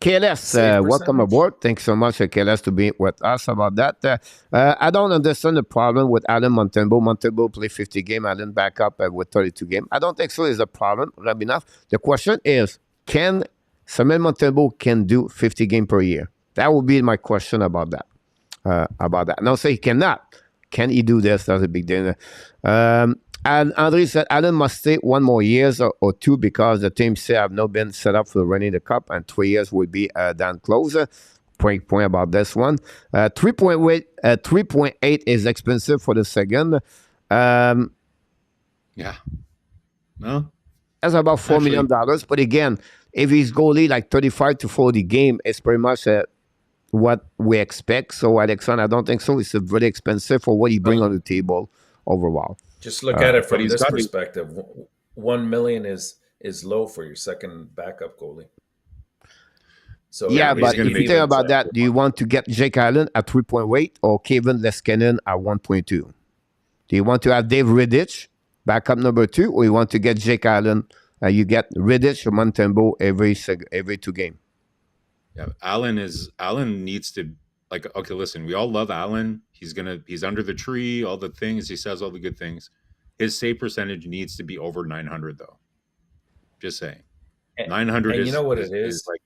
KLS, Save welcome percentage. aboard. Thanks so much, KLS, to be with us about that. I don't understand the problem with Alan Montembeau. Montembeau played 50 games. Alan back up with 32 games. I don't think so is a problem, Rabinov. The question is, can Samuel Montembeau can do 50 games per year? That would be my question about that. Now say he cannot. Can he do this? That's a big deal. And Andre said Allen must stay 1 more years or 2 because the team say have not been set up for running the cup, and 3 years will be down closer. Point about this one. 3.8 is expensive for the second. Yeah. No. That's about $4 million. But again, if he's goalie like 35 to 40 game, it's pretty much what we expect. So Alexandre, I don't think so. It's very expensive for what he bring on the table overall. Just look at it from he's this got to- perspective. 1 million is low for your second backup goalie. So Yeah, he's but gonna if you make think it about that, do you want to get Jake Allen at 3.8 or Kevin Leskinen at 1.2? Do you want to have Dave Riddich, backup number 2, or you want to get Jake Allen? You get Riddich or Montembeau every 2 games. Yeah, Allen needs to, like, okay, listen, we all love Allen. He's under the tree, all the things, he says all the good things. His save percentage needs to be over 900 though. Just saying. 900 and you know what it is is? like,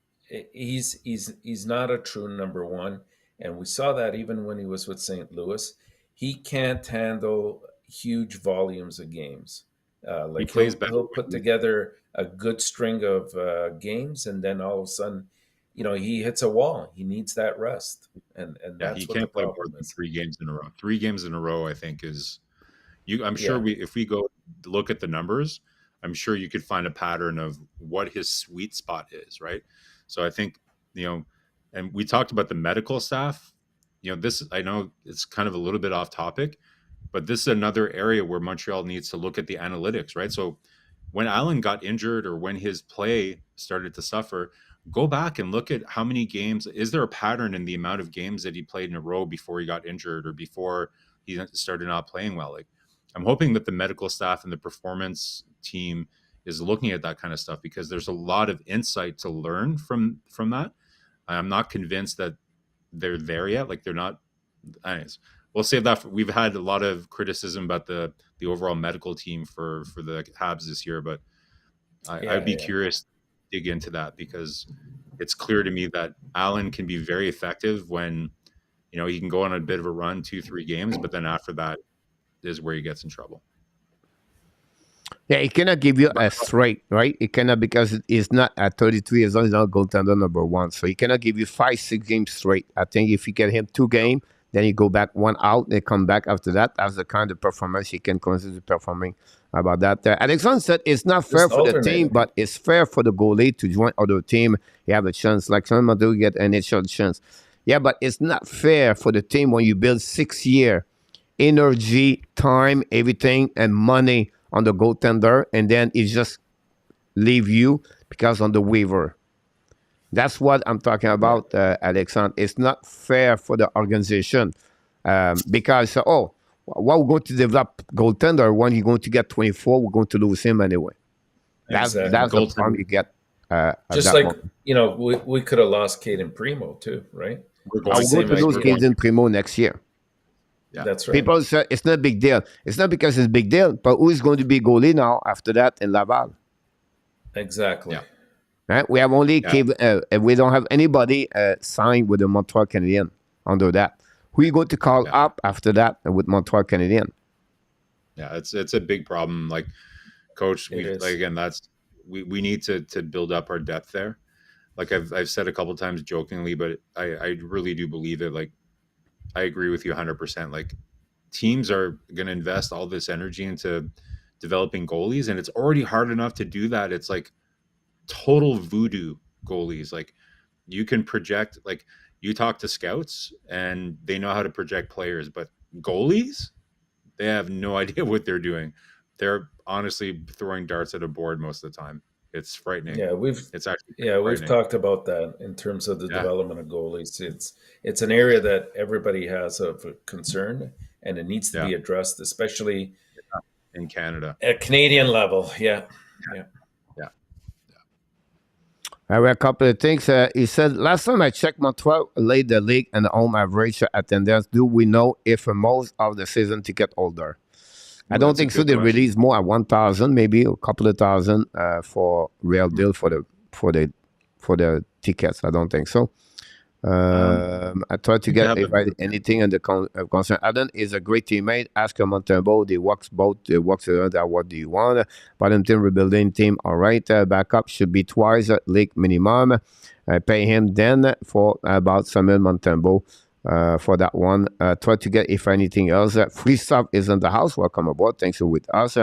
He's not a true number 1, and we saw that even when he was with St. Louis. He can't handle huge volumes of games. Like he plays better. he'll put together a good string of games, and then all of a sudden, he hits a wall. He needs that rest, and Yeah, that's he what can't the play more problem than is. 3 games in a row. 3 games in a row, I think, is I'm sure if we go look at the numbers, I'm sure you could find a pattern of what his sweet spot is, right? So I think, and we talked about the medical staff. This, I know it's kind of a little bit off topic, but this is another area where Montreal needs to look at the analytics, right? So when Allen got injured or when his play started to suffer, go back and look at how many games. Is there a pattern in the amount of games that he played in a row before he got injured or before he started not playing well? Like, I'm hoping that the medical staff and the performance team is looking at that kind of stuff, because there's a lot of insight to learn from that. I'm not convinced that they're there yet. Like, they're not. Anyways, we'll save that. We've had a lot of criticism about the overall medical team for the Habs this year, but I'd be curious to dig into that, because it's clear to me that Allen can be very effective when he can go on a bit of a run, 2-3 games, but then after that is where he gets in trouble. Yeah, he cannot give you a straight, right? He cannot, because he's not at 33 years old, he's not goaltender number 1. So he cannot give you 5-6 games straight. I think if you get him 2 games, then you go back 1 out, they come back after that. That's the kind of performance he can consider performing about that. Alexandre said it's not fair for the team, but it's fair for the goalie to join other team. You have a chance. Like some do get an initial chance. Yeah, but it's not fair for the team when you build 6 year energy, time, everything, and money on the goaltender, and then it just leave you because on the waiver. That's what I'm talking about, Alexandre. It's not fair for the organization. Because we're going to develop goaltender when you're going to get 24, we're going to lose him anyway. That's Exactly. that's the problem you get. Just like we could have lost Caden Primo too, right? We're I will go to lose Caden Primo next year. Yeah. That's right. People say it's not a big deal. It's not because it's a big deal, but who is going to be goalie now after that in Laval? Exactly. Yeah. Right? We have only we don't have anybody signed with the Montreal Canadiens under that. Who are you going to call up after that with Montreal Canadiens? Yeah, it's a big problem. Like, Coach, we need to build up our depth there. Like I've said a couple of times jokingly, but I really do believe it. Like, I agree with you 100%. Like, teams are going to invest all this energy into developing goalies, and it's already hard enough to do that. It's like total voodoo goalies. Like, you can project, like, you talk to scouts and they know how to project players, but goalies, they have no idea what they're doing. They're honestly throwing darts at a board most of the time. It's frightening. Yeah, we've talked about that in terms of the development of goalies. It's an area that everybody has of concern, and it needs to be addressed, especially in Canada at Canadian level. Yeah. I read a couple of things. He said, last time I checked, Montreal laid the league and the home average attendance. Do we know if most of the season ticket holder? I don't think so. They released more at 1,000, maybe a couple of thousand for real deal for the tickets. I don't think so. I tried to get anything in the concern. Adam is a great teammate. Ask him on Montembeau. They works around that. What do you want? Bottom team rebuilding team. All right. Backup should be twice league minimum. Pay him then for about Samuel Montembeau. For that one, try to get if anything else. Free stuff is in the house. Welcome aboard. Thanks for with us.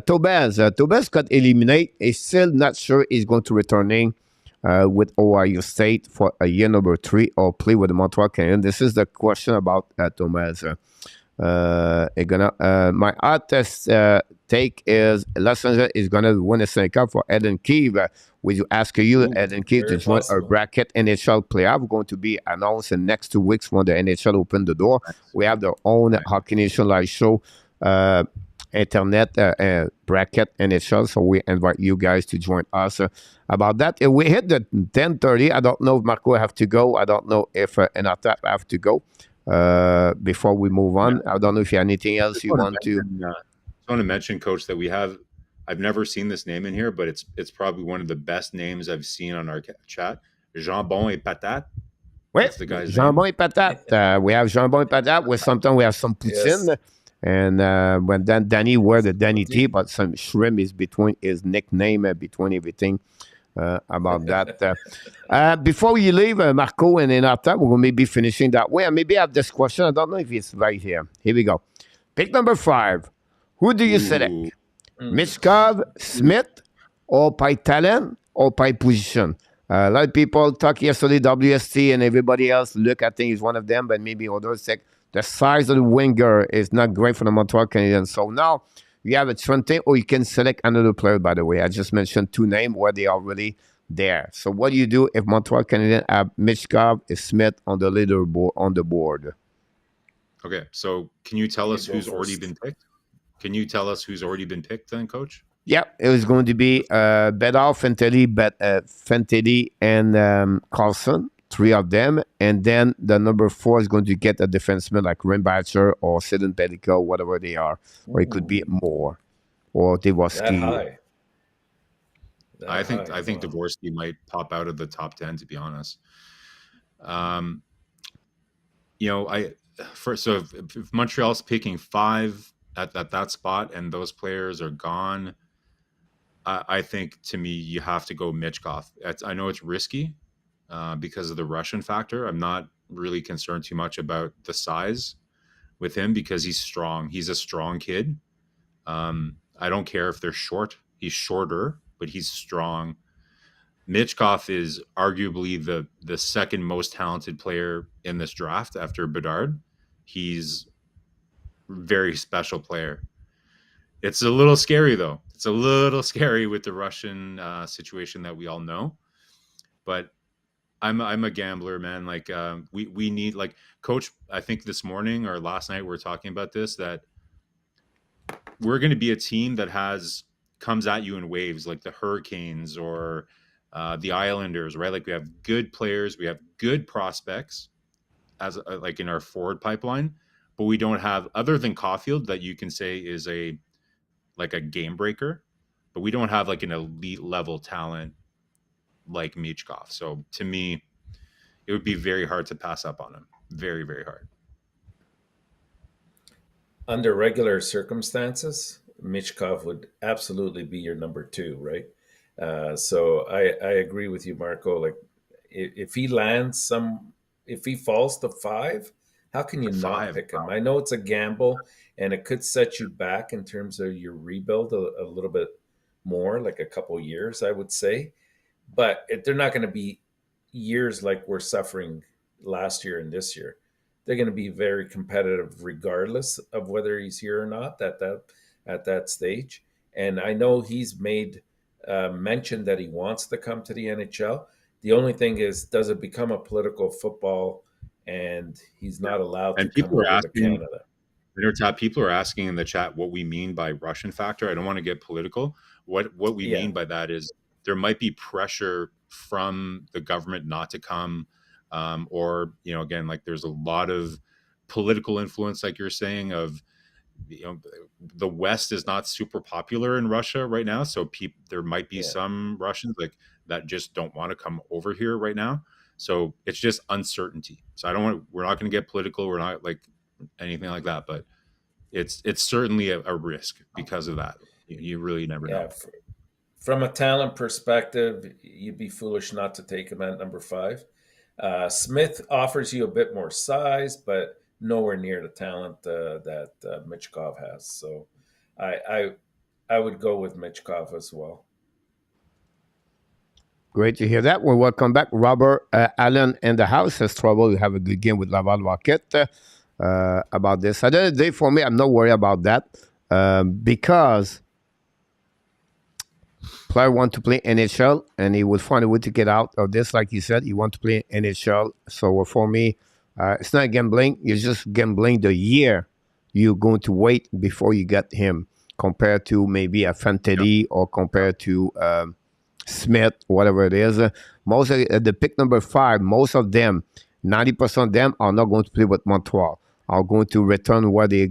Tobes got eliminated. He's still not sure he's going to returning with Ohio State for a year number 3 or play with the Montreal Canadiens. This is the question about Thomas. My hottest take is Los Angeles is going to win a Stanley Cup for Eden Keefe. Will you ask Eden Keefe to join our bracket NHL playoff? We're going to be announced in next 2 weeks when the NHL open the door. We have their own Hockey Nation live show, internet bracket NHL. So we invite you guys to join us about that. If we hit the 10:30, I don't know if Marco have to go. I don't know if ENORTAP have to go. Before we move on, I don't know if you have anything else you want to. I want to mention, Coach, that I've never seen this name in here, but it's probably one of the best names I've seen on our chat. Jambon et patate. That's the guy's Jambon et patate. We have Jambon et patate. With sometimes we have some poutine. Yes. And when then Danny wear the Danny tea, but some shrimp is between his nickname between everything. About that. Before you leave, Marco and ENORTAP, we're going to maybe finishing that way. And maybe I have this question. I don't know if it's right here. Here we go. Pick number 5. Who do you select? Michkov, Smith, or by talent, or by position? A lot of people talk yesterday, WST and everybody else look at things one of them, but maybe others say the size of the winger is not great for the Montreal Canadiens. So now you have a Trente, or you can select another player, by the way. I just mentioned 2 names where they are already there. So what do you do if Montreal Canadiens have Michkov, Smith on the leaderboard on the board? Okay, so can you tell us who's already been picked? Can you tell us who's already been picked then, Coach? Yeah, it was going to be Bedard, Fantilli, and Carlson, 3 of them. And then the number 4 is going to get a defenseman like Rimbacher or Sidon Pellico, whatever they are. Or it could be more. Or Dvorsky. I think Dvorsky might pop out of the top 10, to be honest. If Montreal's picking 5 at that spot and those players are gone, I think, to me, you have to go Michkov. I know it's risky because of the Russian factor. I'm not really concerned too much about the size with him because he's strong. He's a strong kid. I don't care if they're short. He's shorter, but he's strong. Michkov is arguably the second most talented player in this draft after Bedard. He's a very special player. It's a little scary, though. It's a little scary with the Russian situation that we all know. But I'm a gambler, man. Like we need, like, coach, I think this morning or last night we were talking about this, that we're going to be a team that comes at you in waves, like the Hurricanes or the Islanders, right? Like we have good players, we have good prospects as like in our forward pipeline, but we don't have, other than Caulfield, that you can say is a game breaker, but we don't have like an elite level talent like Michkov. So to me, it would be very hard to pass up on him. Very, very hard. Under regular circumstances, Michkov would absolutely be your number two, right? So I agree with you, Marco. Like if he lands if he falls to 5, how can you not pick him? I know it's a gamble and it could set you back in terms of your rebuild a little bit more, like a couple years, I would say. But they're not going to be years like we're suffering last year and this year. They're going to be very competitive regardless of whether he's here or not at that stage. And I know he's made mention that he wants to come to the NHL. The only thing is, does it become a political football and he's not allowed to come over to Canada? ENORTAP, people are asking in the chat what we mean by Russian factor. I don't want to get political. What we mean by that is there might be pressure from the government not to come, or, you know, again, like there's a lot of political influence, like you're saying, of, you know, the West is not super popular in Russia right now. So there might be some Russians like that just don't want to come over here right now. So it's just uncertainty. So we're not going to get political. We're not like anything like that, but it's certainly a risk because of that. You really never know. From a talent perspective, you'd be foolish not to take him at number 5. Smith offers you a bit more size, but nowhere near the talent that Michkov has. So I would go with Michkov as well. Great to hear that. Well, welcome back. Robert Allen in the house has trouble. We have a good game with Laval Rocket about this. At the end of the day, for me, I'm not worried about that because player want to play NHL and he will find a way to get out of this. Like you said, he want to play NHL. So for me, it's not gambling. You're just gambling the year you're going to wait before you get him, compared to maybe a Fantilli or compared to Smith, whatever it is. Most of the pick number 5, most of them, 90% of them are not going to play with Montreal. Are going to return where they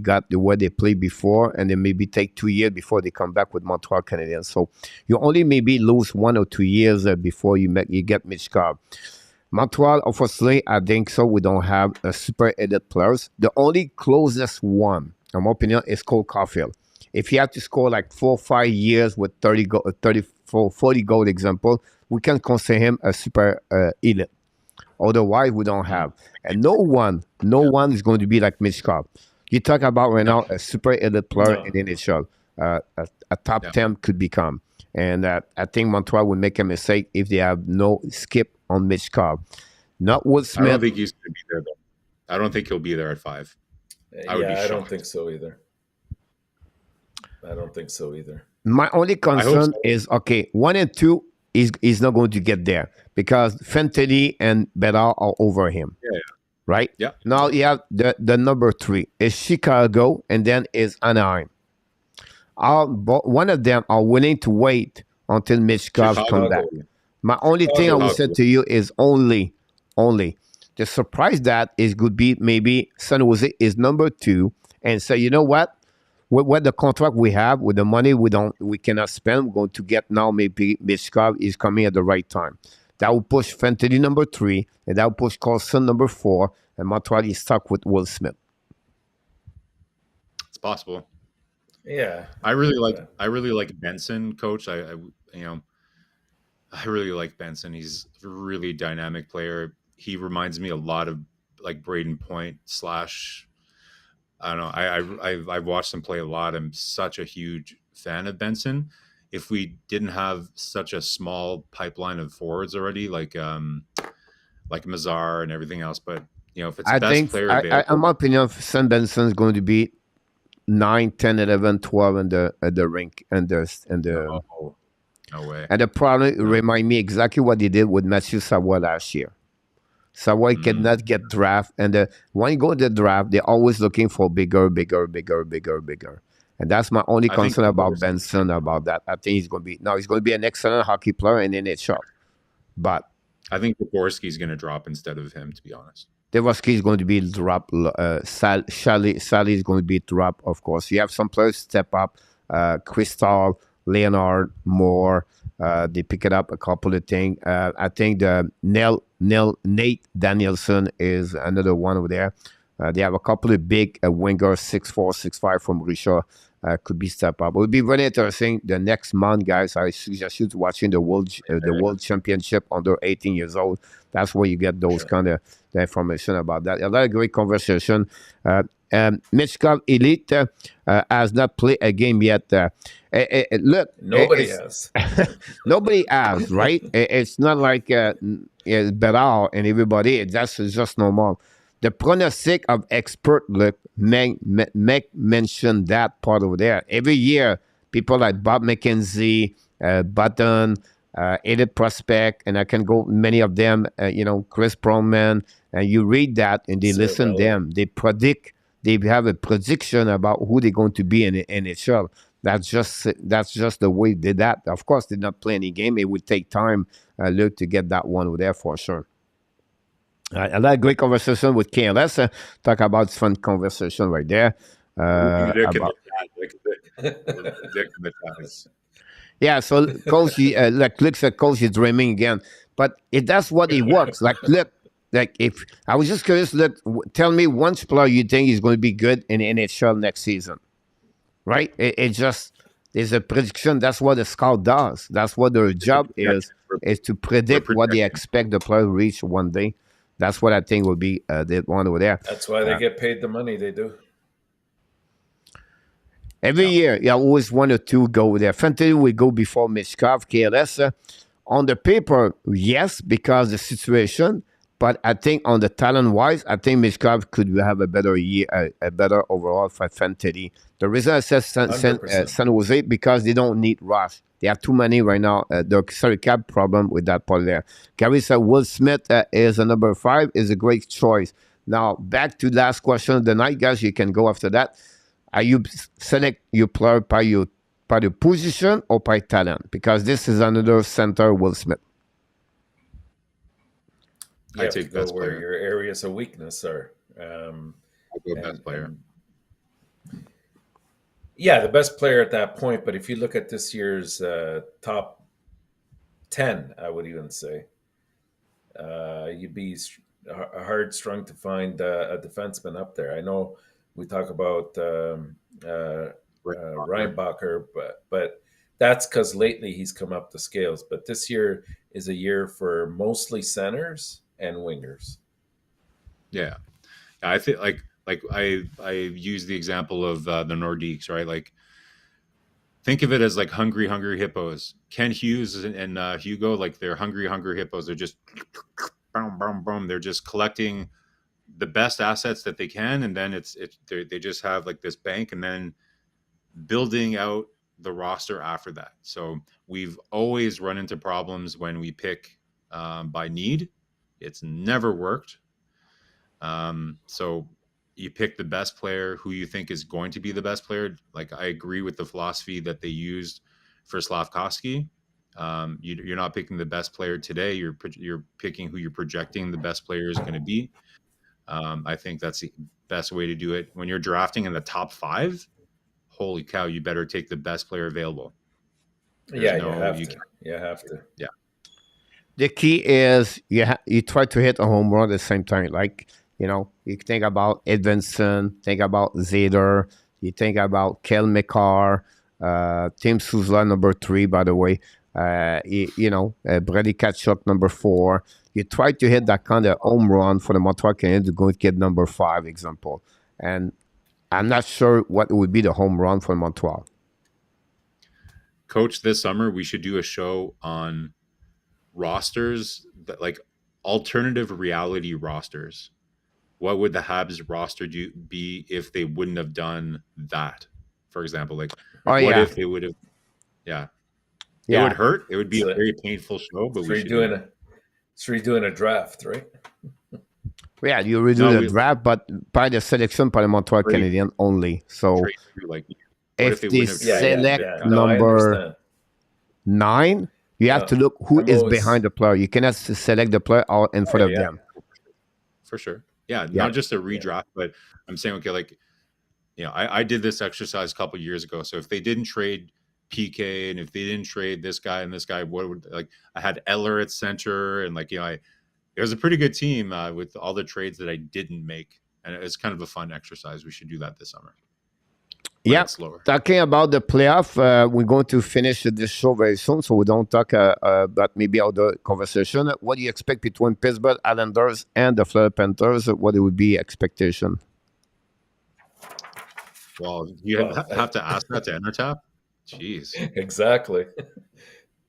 played before, and then maybe take 2 years before they come back with Montreal Canadiens. So you only maybe lose 1 or 2 years before you get Michkov. Montreal, obviously, I think so. We don't have a super elite players. The only closest one, in my opinion, is Cole Caulfield. If he had to score like 4 or 5 years with 40 goal example, we can consider him a super elite. Otherwise, we don't have. And no one is going to be like Michkov. You talk about right now a super elite player in the NHL. A top 10 could become. And I think Montreal would make a mistake if they have no skip on Michkov. Not Will Smith. I don't think he's going to be there, though. I don't think he'll be there at 5. I don't think so either. My only concern is, 1 and 2 is not going to get there because Fantilli and Bedard are over him. Yeah. Right? Yeah. Now you have the number 3 is Chicago, and then is Anaheim. One of them are willing to wait until Michkov comes back. My only thing I would say to you is only the surprise that is could be maybe San Jose is number 2 and say, you know what? With the contract we have, with the money we cannot spend, we're going to get now maybe Michkov is coming at the right time. That will push Fantilli number 3, and that will push Carlson number 4, and Montreal is stuck with Will Smith. It's possible. Yeah, I really like Benson, coach. I really like Benson. He's a really dynamic player. He reminds me a lot of like Braden Point / I don't know. I've watched him play a lot. I'm such a huge fan of Benson. If we didn't have such a small pipeline of forwards already, like Mazar and everything else, but you know, if it's best player available, in my opinion, Sam Benson is going to be 9, 10, 11, 12 in the rink and no way. And the problem remind me exactly what they did with Matthew Savoie last year. So why cannot get draft? And when you go to the draft, they're always looking for bigger, bigger, bigger, bigger, bigger. And that's my only I think concern about Benson about that. I think he's going to be an excellent hockey player in NHL. But I think Jaworski's going to drop instead of him, to be honest. Devoski is going to be dropped. Sally is going to be dropped, of course. You have some players step up. Crystal, Leonard, Moore. They pick it up a couple of things. I think the Nate Danielson is another one over there. They have a couple of big wingers, 6'4", 6'5" from Risha. Could be step up. It would be really interesting the next month, guys. I suggest you to watching the World Championship under 18 years old. That's where you get those kind of the information about that. A lot of great conversation. Michkov Elite has not played a game yet. Look, nobody has. Nobody has, right? It's not like Bedard and everybody. That's just normal. The pronostic of expert look make mention that part over there. Every year, people like Bob McKenzie, Button, Edith Prospect, and I can go many of them, Chris Perlman, and you read that and they listen to them. They predict, they have a prediction about who they're going to be in the NHL. That's just the way they did that. Of course, they did not play any game. It would take time, look, to get that one over there for sure. I had a great conversation with KLS. Talk about fun conversation right there. Yeah, so Coach, looks at Coach is dreaming again. But that's what it works. If I was just curious, tell me one player you think is going to be good in the NHL next season, right? It just there's a prediction. That's what the scout does. That's what their job is to predict what they expect the player to reach one day. That's what I think will be the one over there. That's why they get paid the money they do. Every year, you always one or two go there. Fantasy will go before Michkov, KLS. On the paper, yes, because the situation. But I think on the talent-wise, I think Michkov could have a better year, a better overall for fantasy. The reason I said San Jose, because they don't need rush. They have too many right now. The cap problem with that part there. Gary said Will Smith is a number 5, is a great choice. Now, back to last question of the night, guys. You can go after that. Are you select your player by the position or by talent? Because this is another center, Will Smith. I take best player. Where your areas of weakness are. I'll go best player. Yeah, the best player at that point. But if you look at this year's top 10, I would even say, you'd be hard strung to find a defenseman up there. I know we talk about Reinbacher, but that's because lately he's come up the scales. But this year is a year for mostly centers and wingers. Yeah, I think like I use the example of the Nordiques, right? Like, think of it as like hungry hippos. Ken Hughes and Hugo, like they're hungry hippos. They're just boom, boom, boom. They're just collecting the best assets that they can, and then they just have like this bank, and then building out the roster after that. So we've always run into problems when we pick by need. It's never worked. So you pick the best player who you think is going to be the best player. Like, I agree with the philosophy that they used for Slavkovsky. You're not picking the best player today. You're picking who you're projecting the best player is going to be. I think that's the best way to do it. When you're drafting in the top 5, holy cow, you better take the best player available. You have to. Yeah. The key is you try to hit a home run at the same time. Like, you think about Edvinson, think about Zader, you think about Kel McCarr, Tim Suzla, number 3, by the way, Brady Tkachuk, number 4. You try to hit that kind of home run for the Montreal Canadiens to go get number 5, example. And I'm not sure what would be the home run for Montreal. Coach, this summer we should do a show on rosters, that like alternative reality rosters. What would the Habs roster be if they wouldn't have done that? For example, like if they would have? Yeah, it would hurt. It would be a very painful show. But we're doing a draft, right? Yeah, you redo No, the we draft, but by the selection par le Montreal trade Canadien only. So trade through. Like, what if if they they wouldn't have traded select this Yeah. guy? No, I number understand. 9, you have to look who I'm is always behind the player. You cannot select the player all in front Yeah, of yeah, them. for sure. Yeah, Yeah. not just a yeah. redraft, but I'm saying, okay, like, I did this exercise a couple years ago. So if they didn't trade PK and if they didn't trade this guy and this guy, what would, like, I had Eller at center, and like, it was a pretty good team with all the trades that I didn't make, and it's kind of a fun exercise. We should do that this summer when Yeah. it's slower. Talking about the playoff, we're going to finish this show very soon, so we don't talk about maybe other conversation. What do you expect between Pittsburgh Islanders and the Florida Panthers? What would be expectation? Well, you have to ask that to ENORTAP. Jeez, Exactly.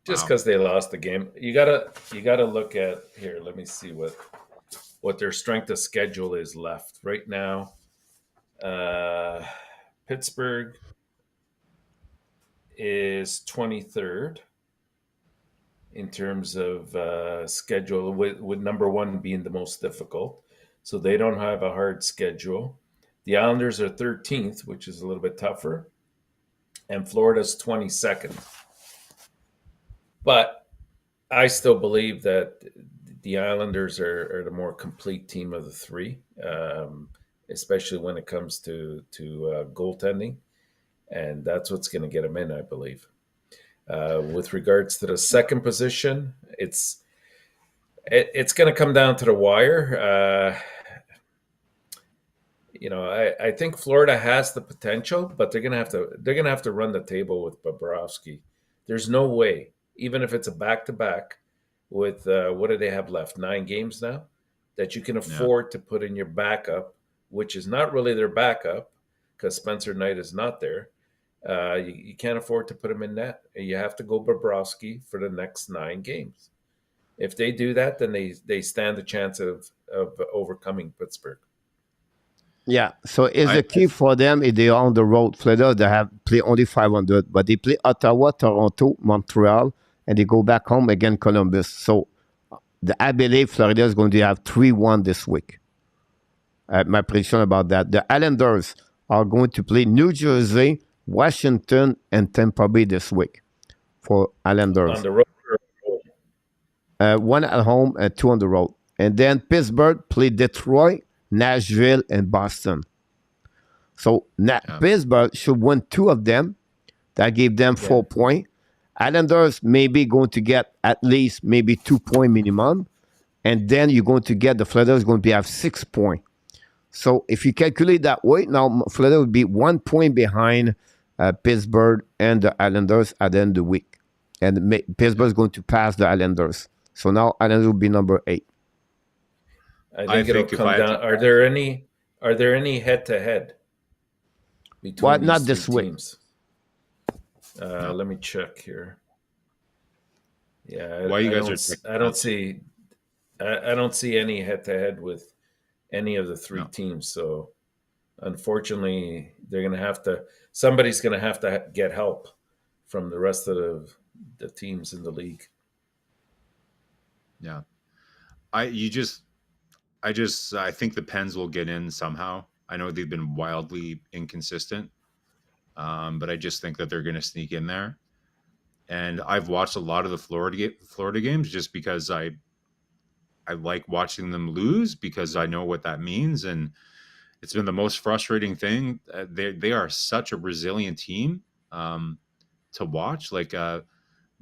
Just wow. because they lost the game, you gotta look at here. Let me see what their strength of schedule is left right now. Pittsburgh is 23rd in terms of schedule, with number 1 being the most difficult. So they don't have a hard schedule. The Islanders are 13th, which is a little bit tougher, and Florida's 22nd. But I still believe that the Islanders are the more complete team of the 3, especially when it comes to goaltending, and that's what's going to get them in, I believe. With regards to the second position, it's going to come down to the wire. I think Florida has the potential, but they're gonna have to run the table with Bobrovsky. There's no way, even if it's a back-to-back with what do they have left? 9 games now, that you can afford to put in your backup, which is not really their backup because Spencer Knight is not there. You can't afford to put him in net. You have to go Bobrovsky for the next 9 games. If they do that, then they stand a chance of overcoming Pittsburgh. Yeah, so it's the key for them if they are on the road. Florida, they have play only 500, but they play Ottawa, Toronto, Montreal, and they go back home again Columbus. So I believe Florida is going to have 3-1 this week. My prediction about that. The Islanders are going to play New Jersey, Washington, and Tampa Bay this week for Islanders. On the road. 1 at home and 2 on the road. And then Pittsburgh play Detroit, Nashville, and Boston. So Pittsburgh should win 2 of them. That gave them 4 points. Islanders maybe going to get at least maybe 2 point minimum. And then you're going to get the Florida is going to have 6 points. So if you calculate that way, now Florida would be 1 point behind Pittsburgh and the Islanders at the end of the week. And Pittsburgh is going to pass the Islanders. So now Islanders will be number 8. I think it'll come down. Are there any head-to-head between these not 3 this week. teams? Let me check here. Yeah, Why you guys I don't see any head-to-head with any of the 3 teams. So unfortunately, somebody's gonna have to get help from the rest of the teams in the league. Yeah, I think the Pens will get in somehow. I know they've been wildly inconsistent, but I just think that they're going to sneak in there. And I've watched a lot of the Florida games just because I like watching them lose because I know what that means, and it's been the most frustrating thing. They are such a resilient team to watch. Like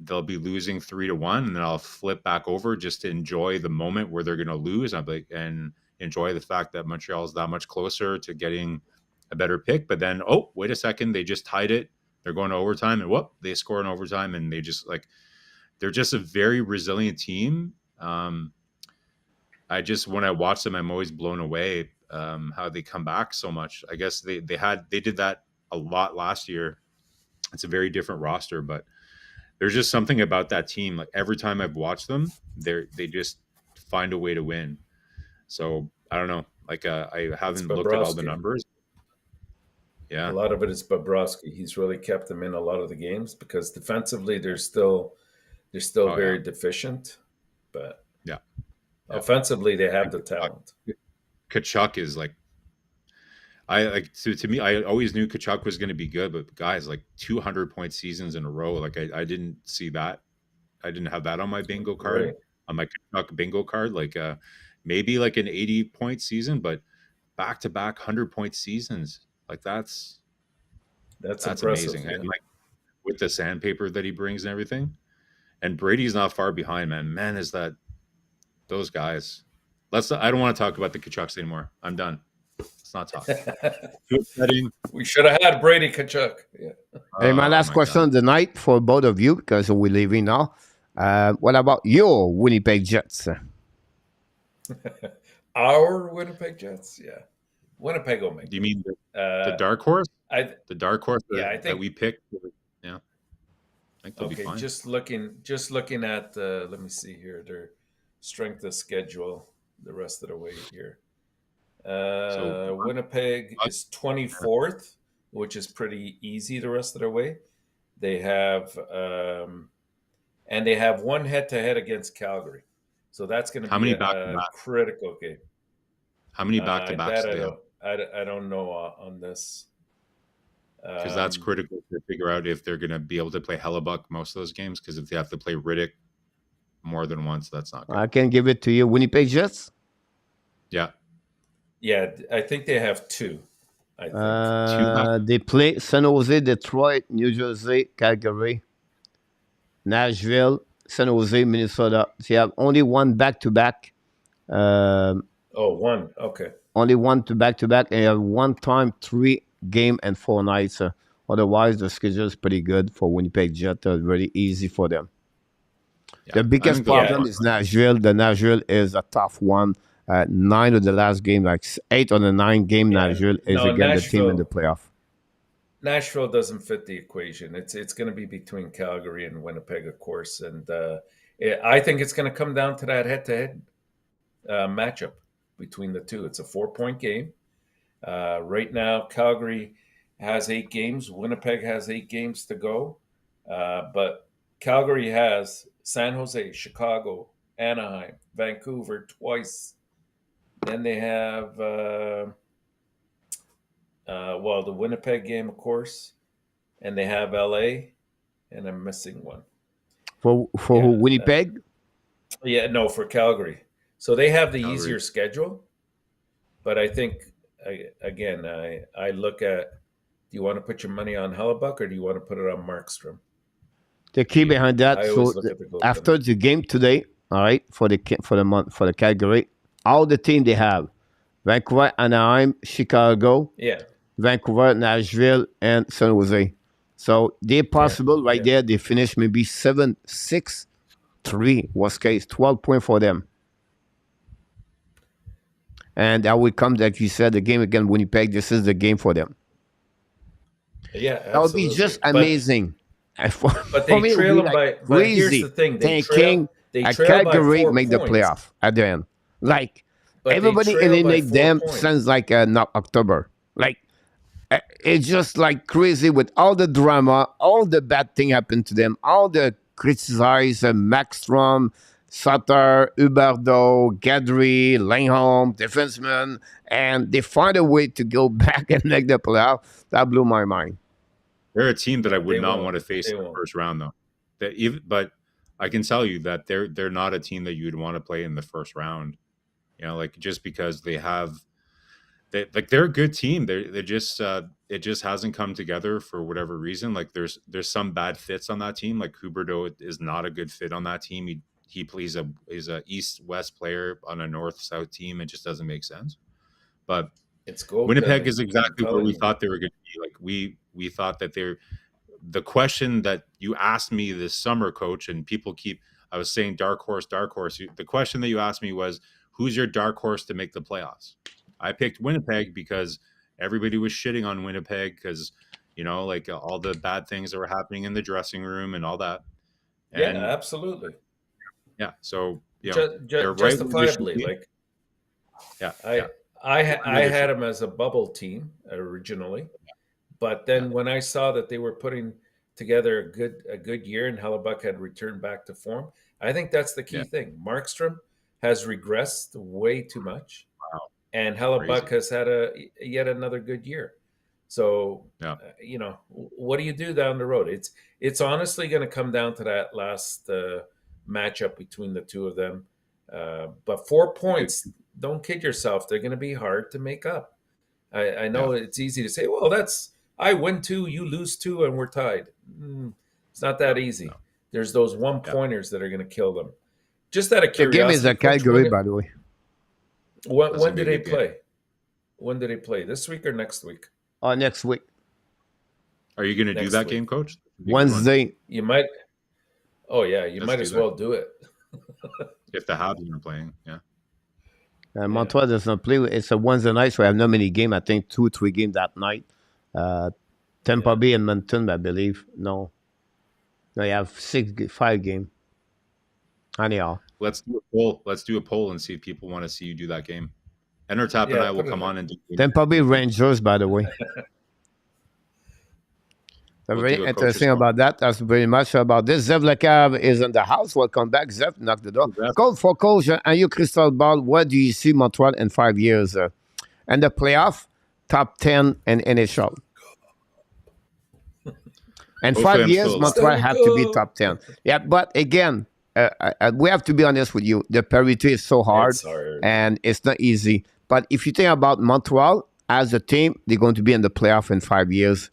they'll be losing 3-1, and then I'll flip back over just to enjoy the moment where they're going to lose. And enjoy the fact that Montreal is that much closer to getting a better pick. But then, oh, wait a second, they just tied it. They're going to overtime, and whoop, they score in overtime, and they're just a very resilient team. When I watch them, I'm always blown away how they come back so much. I guess they did that a lot last year. It's a very different roster, but there's just something about that team. Like every time I've watched them, they just find a way to win. So I don't know. Like I haven't looked at all the numbers. Yeah, a lot of it is Bobrovsky. He's really kept them in a lot of the games because defensively they're still very deficient, but offensively they have the talent. Kachuk is like, I like to me. I always knew Kachuk was going to be good, but guys, like 200-point seasons in a row. Like I didn't see that. I didn't have that on my bingo card, Right. on my Kachuk bingo card. Like maybe like an 80-point season, but back to back 100-point seasons. Like That's that's impressive. amazing. And Yeah. like with the sandpaper that he brings and everything. And Brady's not far behind, man. Man, is that those guys. I don't want to talk about the Kachucks anymore. I'm done. Let's not talk. Too upsetting. We should have had Brady Kachuk. Yeah. Hey, my Oh last my question God. of the night for both of you, because we're leaving now. What about your Winnipeg Jets? Our Winnipeg Jets. Yeah. Winnipeg will make Do you it. mean the Uh, dark horse? I The dark horse Yeah, I that think we picked? Yeah, I think they'll be okay. fine. Just looking at let me see here their strength of schedule the rest of the way here. So Winnipeg is 24th, which is pretty easy the rest of the way. They have and they have one head-to-head against Calgary, so that's going to how be many a, back to a back? critical game. How many back to backs That do I they have? don't I don't know on this. Because that's Um, critical to figure out if they're going to be able to play Hellebuck most of those games. Because if they have to play Riddick more than once, that's not good. I can give it to you. Winnipeg Jets? Yeah, yeah, I think they have two. I think. two back. They play San Jose, Detroit, New Jersey, Calgary, Nashville, San Jose, Minnesota. So you have only one back to back. Oh, one. Okay. Only one to back, and you have one time 3 game and 4 nights. Otherwise, the schedule is pretty good for Winnipeg Jets. Really easy for them. Yeah, The I biggest think they'll be Yeah. problem fine. is Nashville. The Nashville is a tough one. 9 of the last game, like 8 of the 9 game, Yeah. Nashville is No, again the team in the Nashville. playoff. Nashville doesn't fit the equation. It's going to be between Calgary and Winnipeg, of course, and I think it's going to come down to that head-to-head matchup between the two. It's a 4-point game. Right now, Calgary has 8 games. Winnipeg has 8 games to go, but Calgary has San Jose, Chicago, Anaheim, Vancouver twice. Then they have well, the Winnipeg game, of course, and they have LA, and I'm missing one. For Yeah, Winnipeg, yeah, no, for Calgary. So they have the Calgary. easier schedule, but I think I look at: do you want to put your money on Hellebuck or do you want to put it on Markstrom? the key behind that. I So always look at the goaltender. after the game today, all right, for the month for the Calgary, all the team they have: Vancouver, Anaheim, Chicago, Yeah, Vancouver, Nashville, and San Jose. So they're possible right yeah. there. They finish maybe 7-6-3 worst case, 12 points for them. And that will come, like you said, the game against Winnipeg. This is the game for them. Yeah, That would be just amazing. But they trail them by. But here's the thing: they trail by Calgary 4 make the points. playoff at the end. Like But they everybody trail by eliminate 4 them points. since like not October. Like it's just like crazy with all the drama, all the bad thing happened to them, all the criticize Maxstrom, Sutter, Huberdeau, Gadry, Langholm, defenseman, and they find a way to go back and make the playoff. That blew my mind. They're a team that I would They not won't. want to face They in the won't. first round, though. But I can tell you that they're not a team that you'd want to play in the first round. You know, like just because they're a good team. They're just it just hasn't come together for whatever reason. Like there's some bad fits on that team. Like Huberdeau is not a good fit on that team. He plays is a East-West player on a North-South team. It just doesn't make sense. But It's goaltending. Winnipeg is exactly I'm where we telling you. thought they were going to be. Like we thought that they're the question that you asked me this summer, coach, and I was saying dark horse, dark horse. The question that you asked me was, who's your dark horse to make the playoffs? I picked Winnipeg because everybody was shitting on Winnipeg because, you know, like all the bad things that were happening in the dressing room and all that. Yeah, And absolutely. yeah, so you know, they're right Justifiably, like yeah, I had them as a bubble team originally, but then when I saw that they were putting together a good year and Hellebuck had returned back to form, I think that's the key thing. Markstrom has regressed way too much. and Hellebuck has had yet another good year. So, you know, what do you do down the road? It's honestly going to come down to that last matchup between the two of them. But 4 points, don't kid yourself, they're going to be hard to make up. I know it's easy to say, well, I win 2, you lose 2, and we're tied. It's not that easy. There's those 1-pointers that are going to kill them. Just out of curiosity. The game is a Calgary, by the way. When do they play? When do they play? This week or next week? Next week. Are you going to do that game, Coach? Wednesday. You might. Oh, yeah. You might as well do it. If the Habs are playing, yeah. Montreal does not play. It's a Wednesday night, so I have not many games. I think 2-3 games that night. Tampa Bay and Edmonton, I believe. No, you have 5 games. Anyhow. Let's do a poll. Let's do a poll and see if people want to see you do that game. ENORTAP and I will come on and do Tampa Bay Rangers, by the way. Very interesting about that. That's very much about this. Zev Lecav is in the house. Welcome back, Zev. Knock the door. Coach for Coach and you, Crystal Ball. What do you see Montreal in 5 years? And the playoff, top 10 in NHL. And 5 years, Montreal have to be top 10. Yeah, but again, we have to be honest with you. The parity is so hard, and it's not easy. But if you think about Montreal as a team, they're going to be in the playoff in 5 years.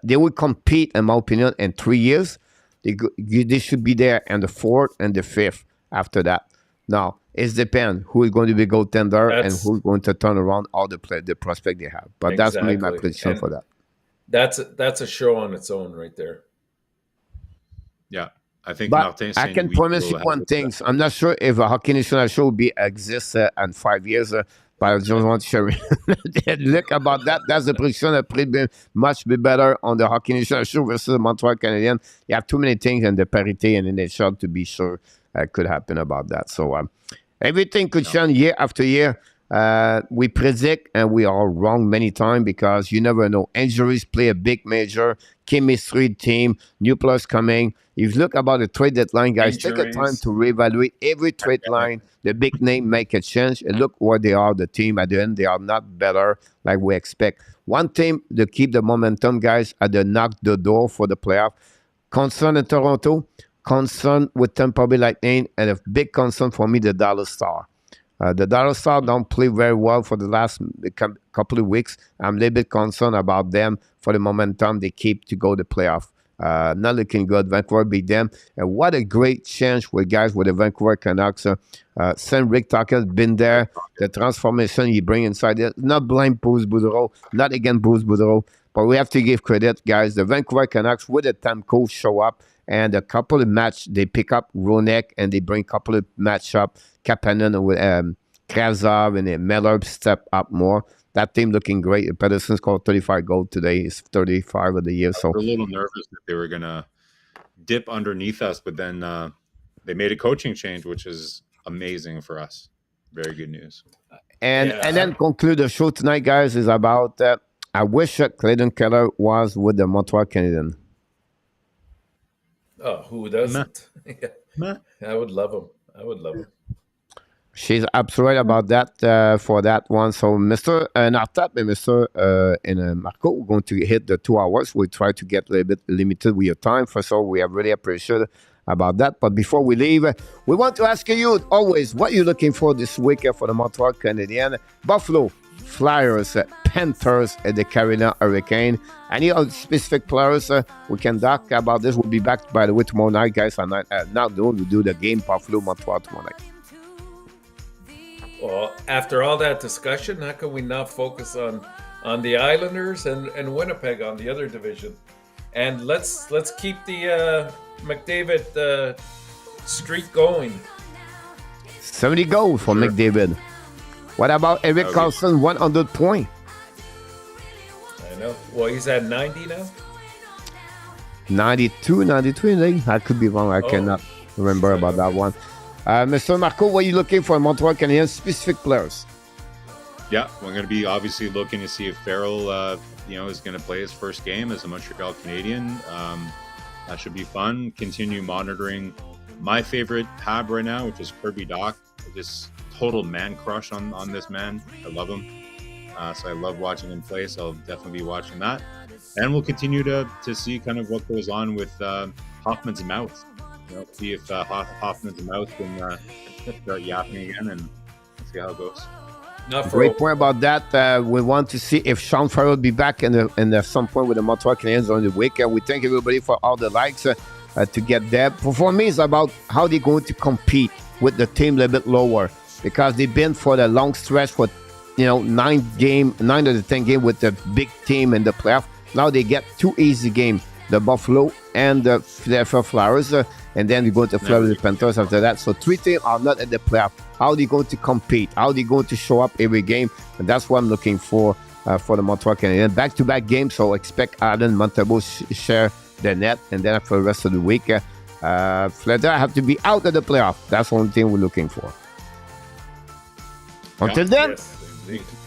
They will compete, in my opinion, in 3 years. They should be there in the 4th and the 5th after that. Now, it depends who is going to be goaltender and who's going to turn around all the prospect they have. But that's my prediction for that. That's a show on its own right there. Yeah. I think but I can promise you one thing. I'm not sure if a Hockey National show will exist in 5 years, but I just want to share look about that. That's the prediction that pretty much be better on the Hockey National show versus Montreal Canadiens. You have too many things in the parity and in the show to be sure could happen about that. So everything could change year after year. We predict and we are wrong many times because you never know. Injuries play a big major. Chemistry team, new players coming. If you look about the trade deadline, guys, take a time to reevaluate every trade line. The big name make a change. And look where they are, the team. At the end, they are not better like we expect. One team to keep the momentum, guys, at the knock the door for the playoff. Concern in Toronto, concern with Tampa Bay Lightning, and a big concern for me, the Dallas Star. The Dallas Star don't play very well for the last couple of weeks. I'm a little bit concerned about them for the momentum they keep to go to playoff. Not looking good. Vancouver beat them. And what a great chance with guys with the Vancouver Canucks. Saint Rick Tucker's been there. The transformation he bring inside it. Not blame Bruce Boudreau. Not against Bruce Boudreau. But we have to give credit, guys. The Vancouver Canucks with the Tamco show up. And a couple of match, they pick up Ronek and they bring a couple of match up. Kapanen with Kravtsov and MEILLEUR step up more. That team looking great. Pedersen scored 35 goals today. It's 35 of the year. So we're a little nervous that they were going to dip underneath us, but then they made a coaching change, which is amazing for us. Very good news. And then conclude the show tonight, guys, is about I wish Clayton Keller was with the Montreal Canadiens. Oh, who doesn't? I would love him. She's absolutely about that for that one. So Mr. ENORTAP and Mr. MARKO, we're going to hit the 2 hours. We try to get a little bit limited with your time. First of all, we are really appreciative about that. But before we leave, we want to ask you always what you're looking for this week for the Montreal Canadiens, Buffalo, Flyers, Panthers, and the Carolina Hurricane. Any other specific players we can talk about this? We'll be back, by the way, tomorrow night, guys. Now we'll do the game Buffalo, Montreal tomorrow night. Well, after all that discussion, how can we not focus on the Islanders and Winnipeg on the other division? And let's keep the McDavid streak going. 70 goals for McDavid. What about Erik Karlsson, 100 points? I know. Well, he's at 90 now? 92, 93, I could be wrong. I cannot remember about that one. Mr. MARKO, what are you looking for in Montreal Canadiens specific players? Yeah, we're going to be obviously looking to see if FARRELL, is going to play his first game as a Montreal Canadien. That should be fun. Continue monitoring my favorite Hab right now, which is Kirby Dach. total man crush on this man. I love him. So I love watching him play. So I'll definitely be watching that. And we'll continue to see kind of what goes on with Hoffman's mouth. You know, see if Hoffman's mouth can start yapping again, and see how it goes. Great point about that. We want to see if Sean Farrell will be back in some point with the Montreal Canadiens on the weekend. We thank everybody for all the likes to get there. For me, it's about how they're going to compete with the team a little bit lower, because they've been for the long stretch for 9 of the 10 game with the big team in the playoff. Now they get 2 easy games, the Buffalo and the Philadelphia Flyers, and then we go to Florida Panthers after that. So 3 teams are not in the playoff. How are they going to compete? How are they going to show up every game? And that's what I'm looking for the Montreal Canadiens. Back-to-back games, so expect Allen Montembeault share the net, and then for the rest of the week, SLATER have to be out of the playoff. That's the only thing we're looking for. Until then, Yes,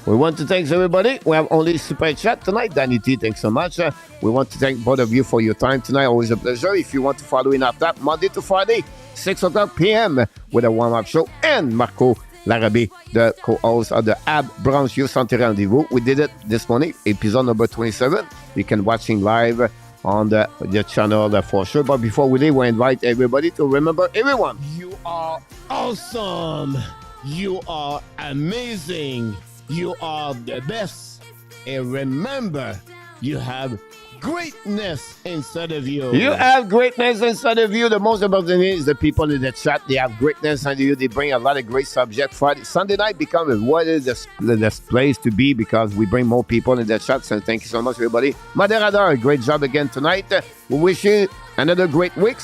we want to thank everybody. We have only super chat tonight. Danny T, thanks so much. We want to thank both of you for your time tonight. Always a pleasure. If you want to follow ENORTAP, Monday to Friday, 6 o'clock p.m. with a warm-up show, and Marko Larrabee, the co-host of the Ab Branch Youth Santé Rendezvous. We did it this morning, episode number 27. You can watch him live on the channel for sure. But before we leave, we invite everybody to remember, everyone, you are awesome. You are amazing. You are the best. And remember, you have greatness inside of you. You have greatness inside of you. The most important thing is the people in the chat. They have greatness inside of you. They bring a lot of great subjects. Sunday night becomes what is the place to be, because we bring more people in the chat. So thank you so much, everybody. Moderador, great job again tonight. We wish you another great week.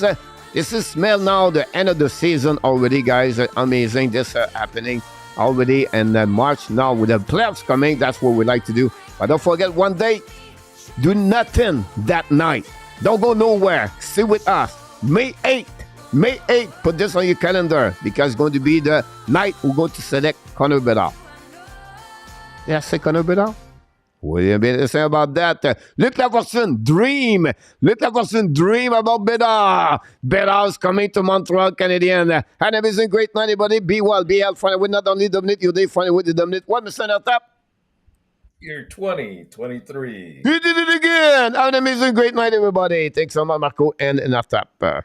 This is smell now the end of the season already, guys. Amazing. This happening already in March now with the playoffs coming. That's what we like to do. But don't forget, one day, do nothing that night. Don't go nowhere. Stay with us. May 8th. May 8th. Put this on your calendar, because it's going to be the night we're going to select Connor Bedard. Did I say Connor Bedard? What do you mean to say about that? Luc Lafortune, dream. Luc Lafortune, dream about Bedard. Bedard's coming to Montreal Canadiens. Have an amazing great night, everybody. Be well, be healthy. Find a way not only dominate your day, find a way to dominate. What, Mr. ENORTAP? You're 2023. You did it again. Have an amazing great night, everybody. Thanks so much, Marko and ENORTAP.